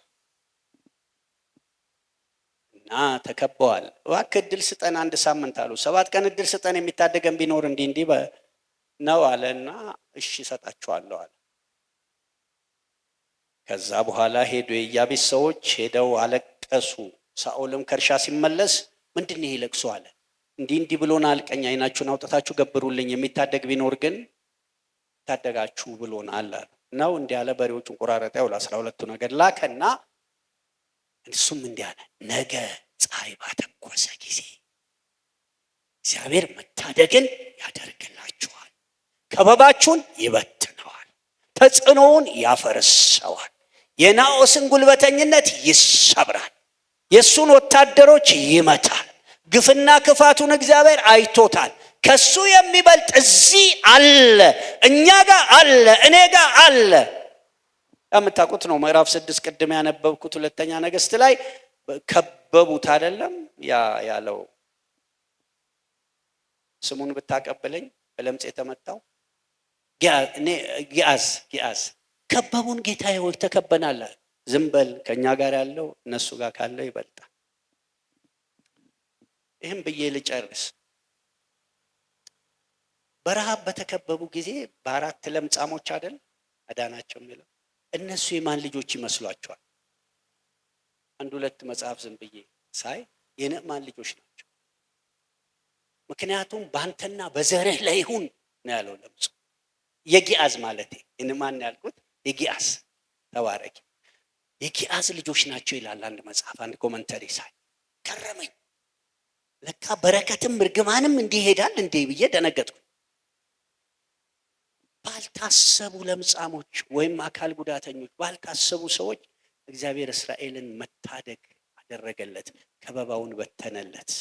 እና ተከበዋል። እባክህ እድል ስጠን፣ 1 ሳምንት አሉ። 7 ቀን እድል ስጠን፣ የሚታደገን ቢኖር እንዲህ ነው አለና እሺ እሰጣችኋለሁ አለ። ከዛ በኋላ ሄዱ። የኢያቢስ ሰዎች ሄደው አለቀሱ። ሳኦልም ከእርሻ ሲመለስ ምንድን ነው ይለቅሱ አለ። እንዲህ ብሎናል፣ ቀኝ አይናችሁን አውጥታችሁ ገብሩልኝ፣ የሚታደግ ቢኖር ግን ታደጋችሁ ብሎናል አለ። ነው እንዲህ አለ። በሬዎቹን ቆራረጠ፣ 12ቱ ነገድ ላከና እሱም እንዲህ አለ፣ ነገ ፀሐይ ባተኮሰ ጊዜ እግዚአብሔር መታደግን ያደርግላችኋል፣ ከበባችሁን ይበትነዋል፣ ተጽዕኖውን ያፈርሰዋል፣ የናኦስን ጉልበተኝነት ይሰብራል፣ የእሱን ወታደሮች ይመታል። ግፍና ክፋቱን እግዚአብሔር አይቶታል። ከሱ የሚበልጥ እዚህ አለ፣ እኛ ጋር አለ፣ እኔ ጋር አለ። የምታውቁት ነው። ምዕራፍ 6 ቅድም ያነበብኩት 2ኛ ነገሥት ላይ ከበቡት አይደለም ያለው። ስሙን ብታቀብለኝ በለምጽ የተመታው ጊያዝ ከበቡን። ጌታዬ ሆይ ተከበናል። ዝም በል፣ ከኛ ጋር ያለው እነሱ ጋር ካለው ይበልጣል። ይህም ብዬ ልጨርስ። በረሃብ በተከበቡ ጊዜ በ4 ለምጻሞች አይደል አዳናቸው የሚለው። እነሱ የማን ልጆች ይመስሏቸዋል? አንድ ሁለት መጽሐፍ ዝም ብዬ ሳይ የንዕማን ልጆች ናቸው። ምክንያቱም ባንተና በዘርህ ላይ ይሁን ነው ያለው ለምጹ። የጊያዝ ማለት የንዕማን ያልኩት የጊያዝ ተባረክ የጊያዝ ልጆች ናቸው ይላል አንድ መጽሐፍ፣ አንድ ኮመንተሪ ሳይ ገረመኝ። ለካ በረከትም እርግማንም እንዲህ ይሄዳል እንዴ ብዬ ደነገጥኩ። ባልታሰቡ ለምጻሞች ወይም አካል ጉዳተኞች፣ ባልታሰቡ ሰዎች እግዚአብሔር እስራኤልን መታደግ አደረገለት፣ ከበባውን በተነለት።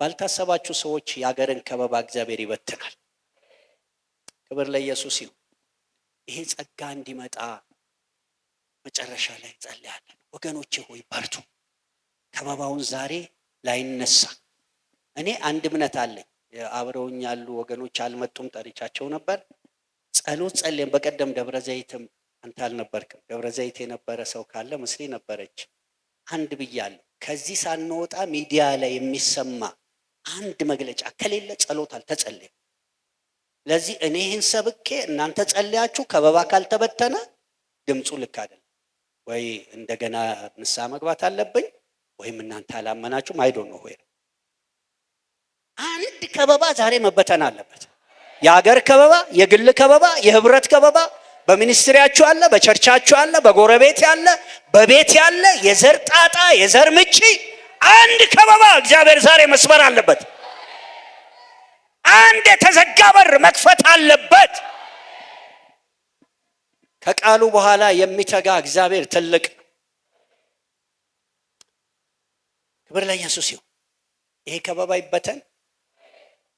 ባልታሰባችሁ ሰዎች የአገርን ከበባ እግዚአብሔር ይበትናል። ክብር ለኢየሱስ ይሁን። ይሄ ጸጋ እንዲመጣ መጨረሻ ላይ ጸልያለን። ወገኖቼ ሆይ በርቱ። ከበባውን ዛሬ ላይነሳ። እኔ አንድ እምነት አለኝ። አብረውኝ ያሉ ወገኖች አልመጡም፣ ጠሪቻቸው ነበር። ጸሎት ጸልየን በቀደም ደብረ ዘይትም አንተ አልነበርክም፣ ደብረ ዘይት የነበረ ሰው ካለ ምስሌ ነበረች። አንድ ብያለሁ፣ ከዚህ ሳንወጣ ሚዲያ ላይ የሚሰማ አንድ መግለጫ ከሌለ ጸሎት አልተጸለየም። ለዚህ እኔ ይህን ሰብኬ እናንተ ጸልያችሁ ከበባ ካልተበተነ ድምፁ ልክ አይደለም። ወይ እንደገና ንስሐ መግባት አለብኝ ወይም እናንተ አላመናችሁም። አይዶ ነው ሆይ አንድ ከበባ ዛሬ መበተን አለበት። የሀገር ከበባ፣ የግል ከበባ፣ የህብረት ከበባ፣ በሚኒስትሪያችሁ አለ፣ በቸርቻችሁ አለ፣ በጎረቤት ያለ፣ በቤት ያለ የዘር ጣጣ፣ የዘር ምጪ አንድ ከበባ እግዚአብሔር ዛሬ መስበር አለበት። አንድ የተዘጋ በር መክፈት አለበት። ከቃሉ በኋላ የሚተጋ እግዚአብሔር ትልቅ። ክብር ለኢየሱስ ይሁን። ይሄ ከበባ ይበተን፣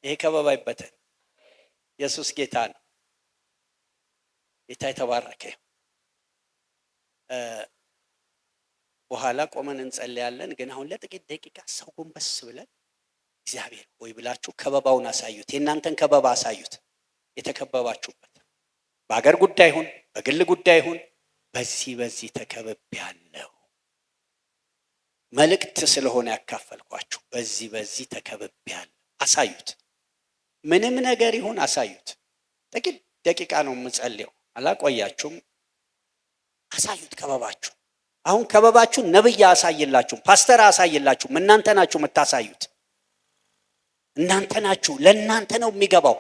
ይሄ ከበባ ይበተን። ኢየሱስ ጌታ ነው። ጌታ የተባረከ ይሁን። በኋላ ቆመን እንጸልያለን። ግን አሁን ለጥቂት ደቂቃ ሰው ጎንበስ ብለን እግዚአብሔር ሆይ ብላችሁ ከበባውን አሳዩት። የእናንተን ከበባ አሳዩት። የተከበባችሁበት በአገር ጉዳይ ይሁን በግል ጉዳይ ይሁን፣ በዚህ ተከብቤያለሁ። መልእክት ስለሆነ ያካፈልኳችሁ በዚህ ተከብቤያለሁ። አሳዩት። ምንም ነገር ይሁን አሳዩት። ጥቂት ደቂቃ ነው የምጸልየው፣ አላቆያችሁም። አሳዩት ከበባችሁ። አሁን ከበባችሁ ነብይ አሳይላችሁም፣ ፓስተር አሳይላችሁም፣ እናንተ ናችሁ የምታሳዩት። እናንተ ናችሁ፣ ለእናንተ ነው የሚገባው።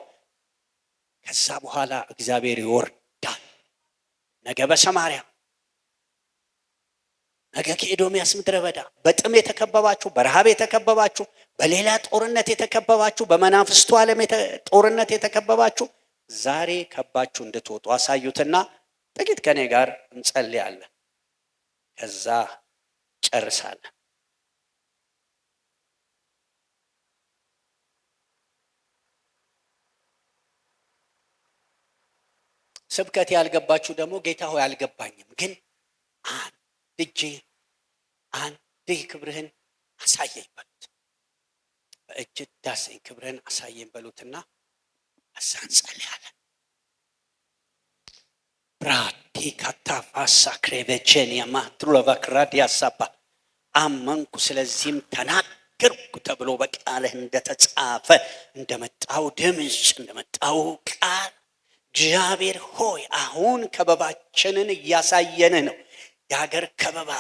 ከዛ በኋላ እግዚአብሔር ይወርዳል። ነገ በሰማርያ፣ ነገ ከኤዶምያስ ምድረ በዳ በጥም የተከበባችሁ፣ በረሃብ የተከበባችሁ፣ በሌላ ጦርነት የተከበባችሁ፣ በመናፍስቱ ዓለም ጦርነት የተከበባችሁ ዛሬ ከባችሁ እንድትወጡ አሳዩትና ጥቂት ከኔ ጋር እንጸልያለን። ከዛ ጨርሳለን። ስብከት ያልገባችሁ ደግሞ ጌታ ሆይ አልገባኝም፣ ግን አንድ ክብርህን አሳየኝ በሉት። በእጅ ዳሰኝ ክብርህን አሳየኝ በሉትና እዛ እንጸልያለን። ብራዲ ካታፋሳ ክሬቬቼን የማትሩለቫክራድ ያሳባ አመንኩ ስለዚህም ተናገርኩ ተብሎ በቃልህ እንደተጻፈ እንደመጣው ድምፅ እንደመጣው ቃል እግዚአብሔር ሆይ አሁን ከበባችንን እያሳየንህ ነው። የሀገር ከበባ፣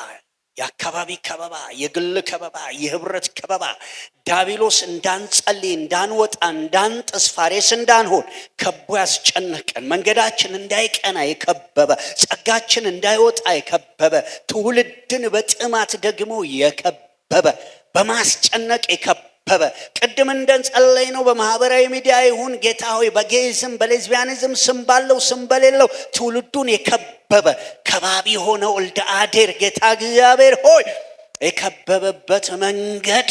የአካባቢ ከበባ፣ የግል ከበባ፣ የህብረት ከበባ፣ ዳቢሎስ እንዳንጸልይ፣ እንዳንወጣ፣ እንዳንጥስ፣ ፋሬስ እንዳንሆን ከቦ ያስጨነቀን፣ መንገዳችን እንዳይቀና የከበበ፣ ጸጋችን እንዳይወጣ የከበበ፣ ትውልድን በጥማት ደግሞ የከበበ፣ በማስጨነቅ የከበበ፣ ቅድም እንደጸለይ ነው በማህበራዊ ሚዲያ ይሁን ጌታ ሆይ በጌይዝም በሌዝቢያኒዝም ስም ባለው ስም በሌለው ትውልዱን የከበበ ከባቢ ሆነው ወልደ አዴር ጌታ እግዚአብሔር ሆይ የከበበበት መንገድ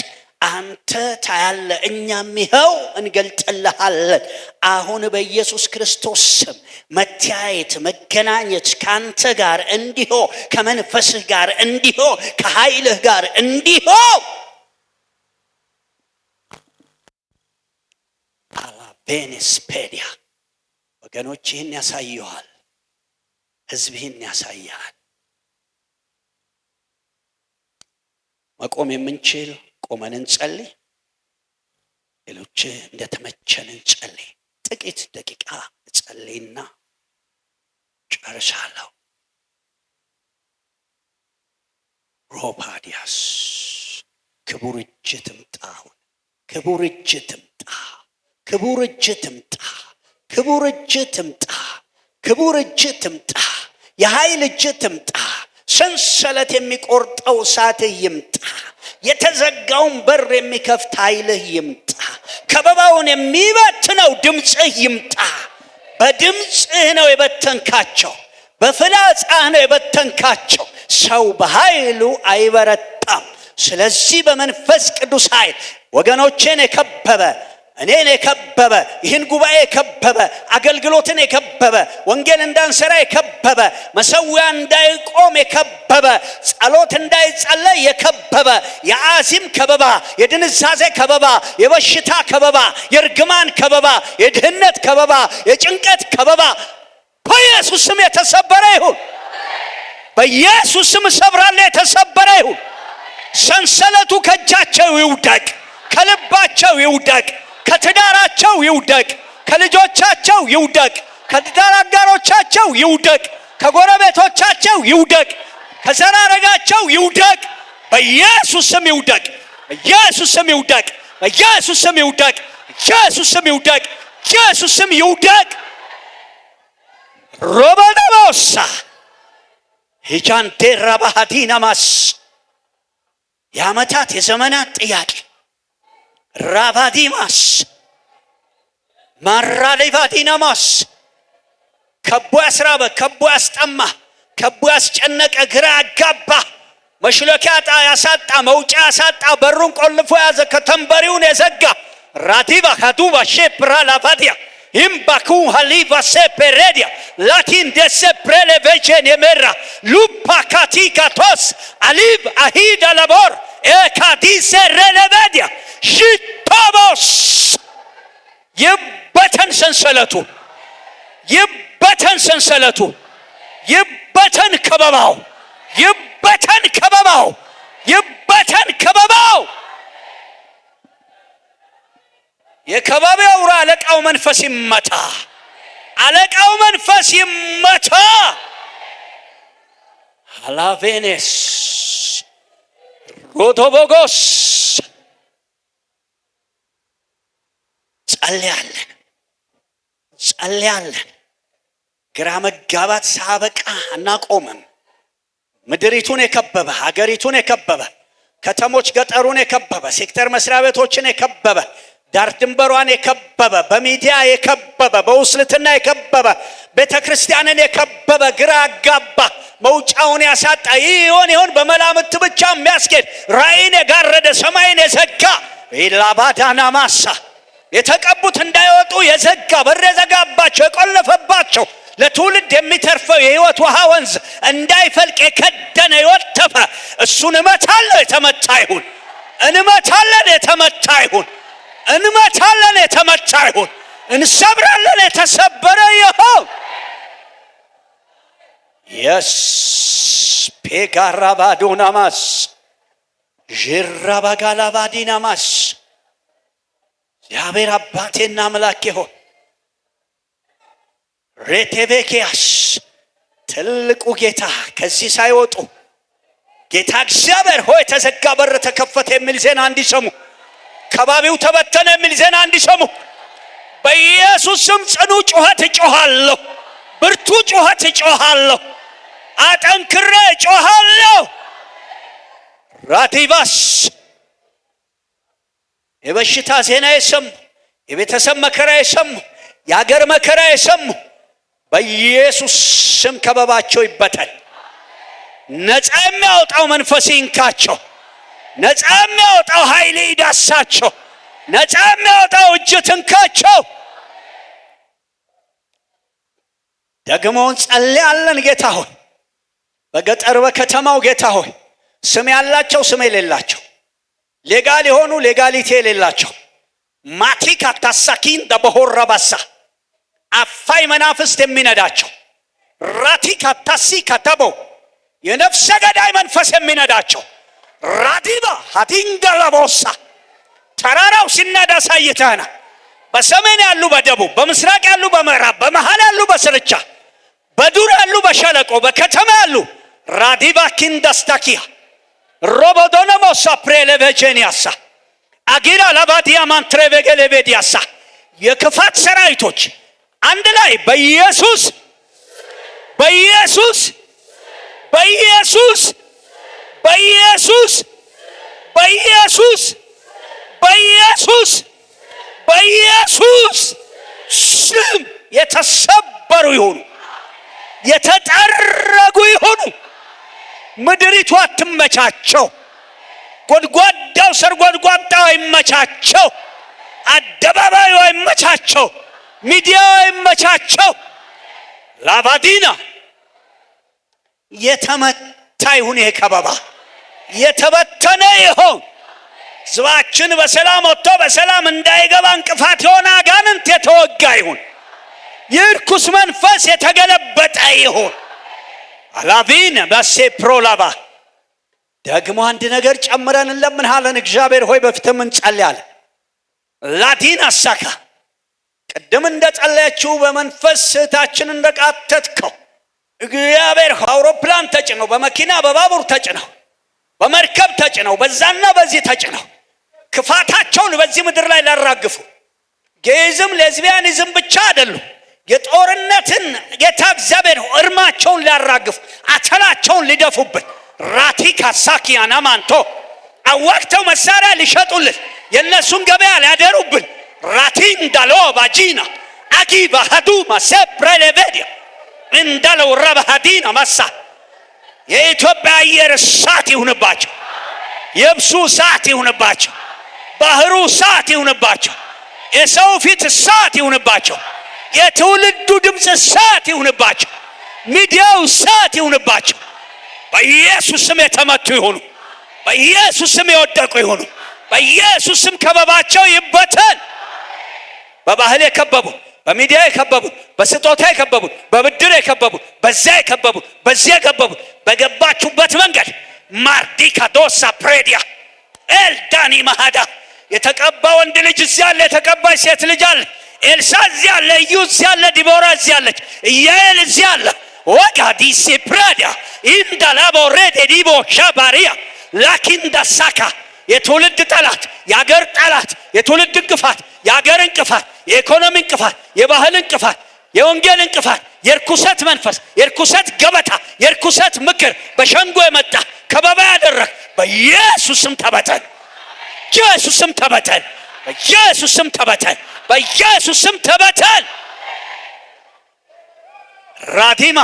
አንተ ታያለ፣ እኛም ይኸው እንገልጥልሃለን። አሁን በኢየሱስ ክርስቶስ ስም መተያየት፣ መገናኘት ካንተ ጋር እንዲሆን፣ ከመንፈስህ ጋር እንዲሆን፣ ከኃይልህ ጋር እንዲሆን ቤኔስፔዲያ ወገኖች ይህን ያሳየዋል። ህዝብህን ያሳያል። መቆም የምንችል ቆመን እንጸልይ፣ ሌሎች እንደተመቸን እንጸልይ። ጥቂት ደቂቃ እጸልይና ጨርሻለሁ። ሮፓዲያስ ክቡር እጅ ትምጣ። አሁን ክቡር እጅ ትምጣ። ክቡር እጅ ትምጣ። ክቡር እጅ ትምጣ። ክቡር እጅ ትምጣ። የኃይል እጅ ትምጣ። ሰንሰለት የሚቆርጠው እሳትህ ይምጣ። የተዘጋውን በር የሚከፍት ኃይልህ ይምጣ። ከበባውን የሚበትነው ድምፅህ ይምጣ። በድምፅህ ነው የበተንካቸው፣ በፍላጻህ ነው የበተንካቸው። ሰው በኃይሉ አይበረታም። ስለዚህ በመንፈስ ቅዱስ ኃይል ወገኖቼን የከበበ እኔን የከበበ ይህን ጉባኤ የከበበ አገልግሎትን የከበበ ወንጌል እንዳንሰራ የከበበ መሰዊያ እንዳይቆም የከበበ ጸሎት እንዳይጸለይ የከበበ የአዚም ከበባ፣ የድንዛዜ ከበባ፣ የበሽታ ከበባ፣ የርግማን ከበባ፣ የድህነት ከበባ፣ የጭንቀት ከበባ በኢየሱስ ስም የተሰበረ ይሁን። በኢየሱስ ስም ሰብራለሁ። የተሰበረ ይሁን። ሰንሰለቱ ከእጃቸው ይውደቅ፣ ከልባቸው ይውደቅ፣ ከትዳራቸው ይውደቅ፣ ከልጆቻቸው ይውደቅ፣ ከትዳር አጋሮቻቸው ይውደቅ፣ ከጎረቤቶቻቸው ይውደቅ፣ ከዘራረጋቸው ይውደቅ። በኢየሱስ ስም ይውደቅ። በኢየሱስ ስም ይውደቅ። በኢየሱስ ስም ይውደቅ። በኢየሱስ ስም ይውደቅ። በኢየሱስ ስም ይውደቅ። ሮበደቦሳ ሂጃንቴ ራባሃዲናማስ የዓመታት የዘመናት ጥያቄ ራባዲማስ ማራሌቫዲናማስ ከቦ ያስራበ፣ ከቦ ያስጠማ፣ ከቦ ያስጨነቀ፣ ግራ ያጋባ፣ መሽለኪያ ያሳጣ፣ መውጫ ያሳጣ፣ በሩን ቆልፎ ያዘ፣ ከተንበሪውን የዘጋ ራዲባ ካዱባ ሼፕራ ላቫዲያ ኢምባኩ ሃሊቫ ሴፔሬዲያ ላቲን ደሴ ፕሬሌቬቼን የሜራ ሉፓ ካቲካቶስ አሊቭ አሂድ አላቦር ኤካዲሴ ሬሌቬዲያ ሽቶቦስ ይበተን ሰንሰለቱ፣ ይበተን ሰንሰለቱ፣ ይበተን ከበባው፣ ይበተን ከበባው፣ ይበተን ከበባው። የከባቢው አለቃው መንፈስ ይመታ። አለቃው መንፈስ ይመታ። አላቬኔስ ሮቶቦጎስ ጸልያለን፣ ጸልያለን። ግራ መጋባት ሳበቃ አናቆምም። ምድሪቱን የከበበ ሀገሪቱን የከበበ ከተሞች ገጠሩን የከበበ ሴክተር መስሪያ ቤቶችን የከበበ ዳር ድንበሯን የከበበ በሚዲያ የከበበ በውስልትና የከበበ ቤተ ክርስቲያንን የከበበ ግራ አጋባ መውጫውን ያሳጣ ይሆን ይሆን በመላምት ብቻ የሚያስኬድ ራእይን የጋረደ ሰማይን የዘጋ ኢላባዳና ማሳ የተቀቡት እንዳይወጡ የዘጋ በር የዘጋባቸው የቆለፈባቸው ለትውልድ የሚተርፈው የህይወት ውሃ ወንዝ እንዳይፈልቅ የከደነ የወተፈ እሱን እመታለሁ። የተመታ ይሁን። እንመታለን። የተመታ ይሁን። እንመታለን። የተመታ ይሁን። እንሰብራለን። የተሰበረ ይሁን። የስ ፔጋራባዶናማስ ዥራባጋላባዲናማስ እግዚአብሔር አባቴና አምላኬ ሆይ ሬቴቤኪያስ ትልቁ ጌታ ከዚህ ሳይወጡ ጌታ እግዚአብሔር ሆይ የተዘጋ በር ተከፈተ የሚል ዜና እንዲሰሙ፣ ከባቢው ተበተነ የሚል ዜና እንዲሰሙ በኢየሱስ ስም ጽኑ ጩኸት እጮሃለሁ። ብርቱ ጩኸት እጮሃለሁ። አጠንክሬ እጮሃለሁ። ራቲባስ የበሽታ ዜና የሰሙ፣ የቤተሰብ መከራ የሰሙ፣ የአገር መከራ የሰሙ በኢየሱስ ስም ከበባቸው ይበተን። ነፃ የሚያወጣው መንፈስ ይንካቸው። ነፃ የሚያወጣው ኃይል ይዳሳቸው። ነፃ የሚያወጣው እጅ ትንካቸው። ደግሞ እንጸልያለን። ጌታ ሆይ በገጠር በከተማው ጌታ ሆይ ስም ያላቸው ስም የሌላቸው፣ ሌጋል የሆኑ ሌጋሊቲ የሌላቸው ማቲካ ታሳኪን ደበሆራ ባሳ አፋይ መናፍስት የሚነዳቸው ራቲካ ታሲ ከተቦ የነፍሰ ገዳይ መንፈስ የሚነዳቸው ራዲባ ሀዲንገረቦሳ ተራራው ሲነዳ ሳይተና በሰሜን ያሉ በደቡብ በምስራቅ ያሉ በምዕራብ በመሃል ያሉ በስርቻ በዱር ያሉ በሸለቆ በከተማ ያሉ ራዲባ ኪንዳስታኪያ ሮቦዶኖሞሳ ፕሬሌቬጄኒያሳ አጊራ ላባዲያ ማንትሬቬጌሌቬዲያሳ የክፋት ሰራዊቶች አንድ ላይ በኢየሱስ በኢየሱስ በኢየሱስ በኢየሱስ በኢየሱስ በኢየሱስ በኢየሱስ ስም የተሰበሩ ይሁኑ፣ የተጠረጉ ይሁኑ። ምድሪቱ አትመቻቸው። ጎድጓዳው ሰርጎድጓዳው አይመቻቸው። አደባባዩ አይመቻቸው። ሚዲያው አይመቻቸው። ላቫዲና የተመታ ይሁን። ይሄ ከበባ የተበተነ ይሁን። ሕዝባችን በሰላም ወጥቶ በሰላም እንዳይገባ እንቅፋት የሆነ አጋንንት የተወጋ ይሁን። የርኩስ መንፈስ የተገለበጠ ይሁን። አላቪን በሴ ፕሮላባ ደግሞ አንድ ነገር ጨምረን እንለምንሃለን። እግዚአብሔር ሆይ በፊትም እንጸልያለን። ላቲን አሳካ ቅድም እንደጸለያችሁ በመንፈስ እህታችን እንደቃተትከው እግዚአብሔር አውሮፕላን ተጭነው፣ በመኪና በባቡር ተጭነው፣ በመርከብ ተጭነው፣ በዛና በዚህ ተጭነው ክፋታቸውን በዚህ ምድር ላይ ላራግፉ። ጌይዝም ሌዝቢያኒዝም ብቻ አይደሉም። የጦርነትን ጌታ እግዚአብሔር እርማቸውን ሊያራግፉ አተላቸውን ሊደፉብን ራቲካ ሳኪያና ማንቶ አዋክተው መሳሪያ ሊሸጡልን የነሱን ገበያ ሊያደሩብን ራቲን ዳሎ ባጂና አጊ ባሃዱ ማሰፕሬሌቬዲያ እንዳለው ረባሃዲና ማሳ የኢትዮጵያ አየር እሳት ይሁንባቸው። የብሱ እሳት ይሁንባቸው። ባህሩ እሳት ይሁንባቸው። የሰው ፊት እሳት ይሁንባቸው። የትውልዱ ድምፅ እሳት ይሁንባቸው። ሚዲያው እሳት ይሁንባቸው። በኢየሱስ ስም የተመቱ ይሁኑ። በኢየሱስ ስም የወደቁ ይሁኑ። በኢየሱስ ስም ከበባቸው ይበተን። በባህል የከበቡ፣ በሚዲያ የከበቡ፣ በስጦታ የከበቡ፣ በብድር የከበቡ፣ በዚያ የከበቡ፣ በዚያ የከበቡ በገባችሁበት መንገድ ማርዲካ ዶሳ ፕሬዲያ ኤልዳኒ ማሃዳ የተቀባ ወንድ ልጅ እዚያ አለ። የተቀባች ሴት ልጅ አለ። ኤልሳ እዚያ አለ። እዩ እዚያ አለ። ዲቦራ እዚያ አለች። ኢያኤል እዚያ አለ። ወጋ ዲሲ ፕራዲያ ኢንዳላቦ ሬድ ዲቦ ሻባሪያ ላኪንዳ ሳካ የትውልድ ጠላት፣ የአገር ጠላት፣ የትውልድ እንቅፋት፣ የአገር እንቅፋት፣ የኢኮኖሚ እንቅፋት፣ የባህል እንቅፋት፣ የወንጌል እንቅፋት፣ የርኩሰት መንፈስ፣ የርኩሰት ገበታ፣ የርኩሰት ምክር በሸንጎ የመጣ ከበባ ያደረግ በኢየሱስ ስም ተበተን። በኢየሱስ ስም ተበተን። በኢየሱስ ስም ተበተን። በኢየሱስ ስም ተበተን። ራዲማ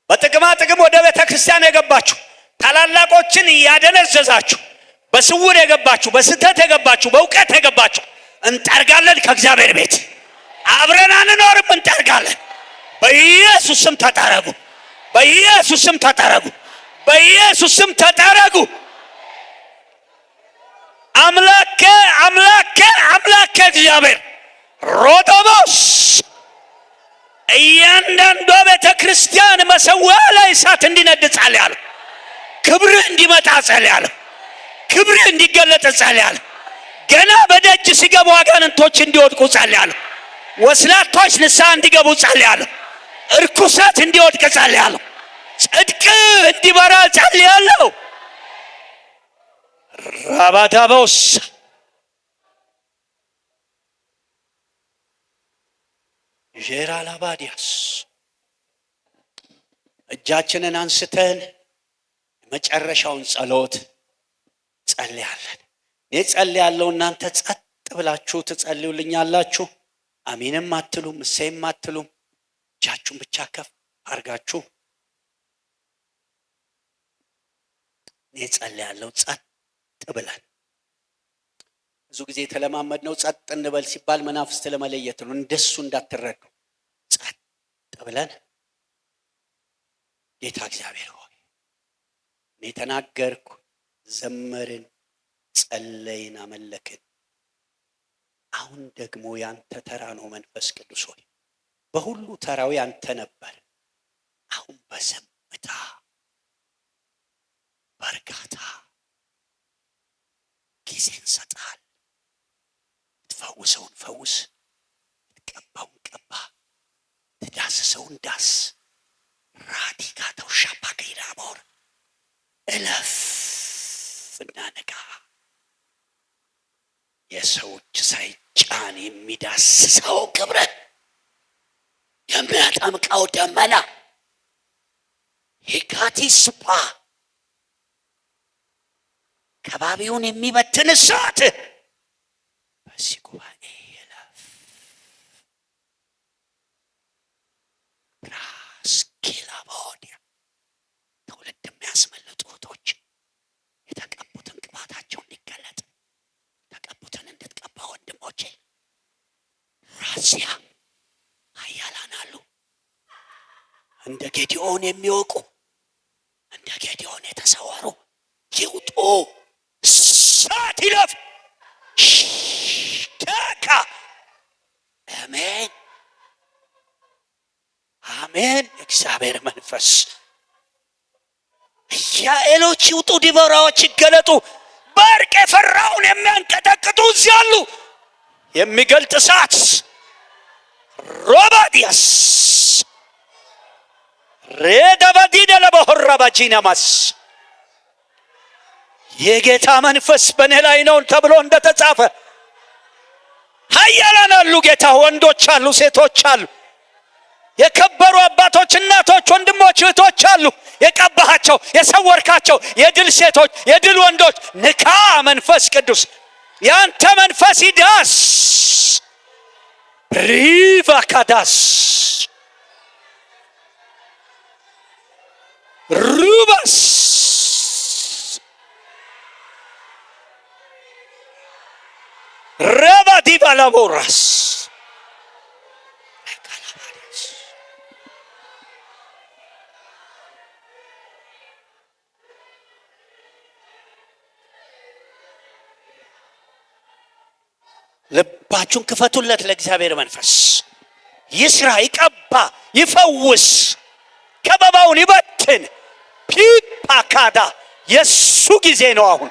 በጥቅማ ጥቅም ወደ ቤተ ክርስቲያን የገባችሁ ታላላቆችን ያደነዘዛችሁ፣ በስውር የገባችሁ፣ በስተት የገባችሁ፣ በእውቀት የገባችሁ እንጠርጋለን። ከእግዚአብሔር ቤት አብረን አንኖርም፣ እንጠርጋለን። በኢየሱስ ስም ተጠረጉ። በኢየሱስ ስም ተጠረጉ። በኢየሱስ ስም ተጠረጉ። አምላኬ አምላኬ አምላኬ እግዚአብሔር ሮዶቦስ እያንዳንዷ ቤተ ክርስቲያን መሰዊያ ላይ እሳት እንዲነድ ጸልያለሁ። ክብር እንዲመጣ ጸልያለሁ። ክብር እንዲገለጥ ጸልያለሁ። ገና በደጅ ሲገቡ አጋንንቶች እንዲወድቁ ጸልያለሁ። ወስላቶች ንስሐ እንዲገቡ ጸልያለሁ። እርኩሰት እንዲወድቅ ጸልያለሁ። ጽድቅ እንዲበራ ጸልያለሁ። ራባዳቦስ ጄራላባዲያስ እጃችንን አንስተን መጨረሻውን ጸሎት ጸልያለን። እኔ ጸልያለሁ፣ እናንተ ጸጥ ብላችሁ ትጸልዩልኛላችሁ። አሜንም አትሉም፣ እሰይም አትሉም። እጃችሁን ብቻ ከፍ አርጋችሁ እኔ ጸልያለሁ ጸጥ ብለን። ብዙ ጊዜ የተለማመድነው ጸጥ እንበል ሲባል መናፍስት ለመለየት ነው። እንደሱ እንዳትረዱ። ጸጥ ብለን ጌታ እግዚአብሔር ሆይ እኔ ተናገርኩ፣ ዘመርን፣ ጸለይን፣ አመለክን። አሁን ደግሞ ያንተ ተራ ነው። መንፈስ ቅዱስ ሆይ በሁሉ ተራው ያንተ ነበር። አሁን በዝምታ በእርጋታ ጊዜ እንሰጣል። ትፈውሰውን ፈውስ፣ ትቀባውን ቀባ፣ ትዳስሰውን ዳስ። ራዲካ ተውሻ ባገይራ ቦር እለፍ ከፍና ንጋ። የሰው እጅ ሳይጫን የሚዳስሰው ክብርህ፣ የሚያጠምቀው ደመና፣ ሄካቲስፓ ከባቢውን የሚበትን እሳት በዚህ ጉባኤ ይለፍ። ራስኪላቦዲያ ትውልድ የሚያስመልጡ እህቶች የተቀቡትን ቅባታቸው እንዲገለጥ የተቀቡትን እንድትቀባ ወንድሞቼ፣ ራሲያ ኃያላን አሉ። እንደ ጌዲዮን የሚወቁ እንደ ጌዲዮን የተሰወሩ ይውጡ። እሳት ይለፍ። ሽተካ አሜን አሜን። እግዚአብሔር መንፈስ ኢያኤሎች ይውጡ፣ ዲቦራዎች ይገለጡ። በእርቅ የፈራውን የሚያንቀጠቅጡ እዚህ አሉ። የሚገልጥ እሳት ሮባዲያስ ሬዳባዲደ ለበሆራባጂናማስ የጌታ መንፈስ በእኔ ላይ ነው ተብሎ እንደተጻፈ ኃያላን አሉ። ጌታ ወንዶች አሉ፣ ሴቶች አሉ፣ የከበሩ አባቶች፣ እናቶች፣ ወንድሞች፣ እህቶች አሉ። የቀባሃቸው የሰወርካቸው የድል ሴቶች፣ የድል ወንዶች ንካ። መንፈስ ቅዱስ ያንተ መንፈስ ይዳስ። ሪቫ ካዳስ ሩባስ ረባዲባ ላቦራስ ልባችሁን ክፈቱለት ለእግዚአብሔር መንፈስ። ይስራ፣ ይቀባ፣ ይፈውስ፣ ከበባውን ይበትን። ፒፓካዳ የሱ ጊዜ ነው አሁን።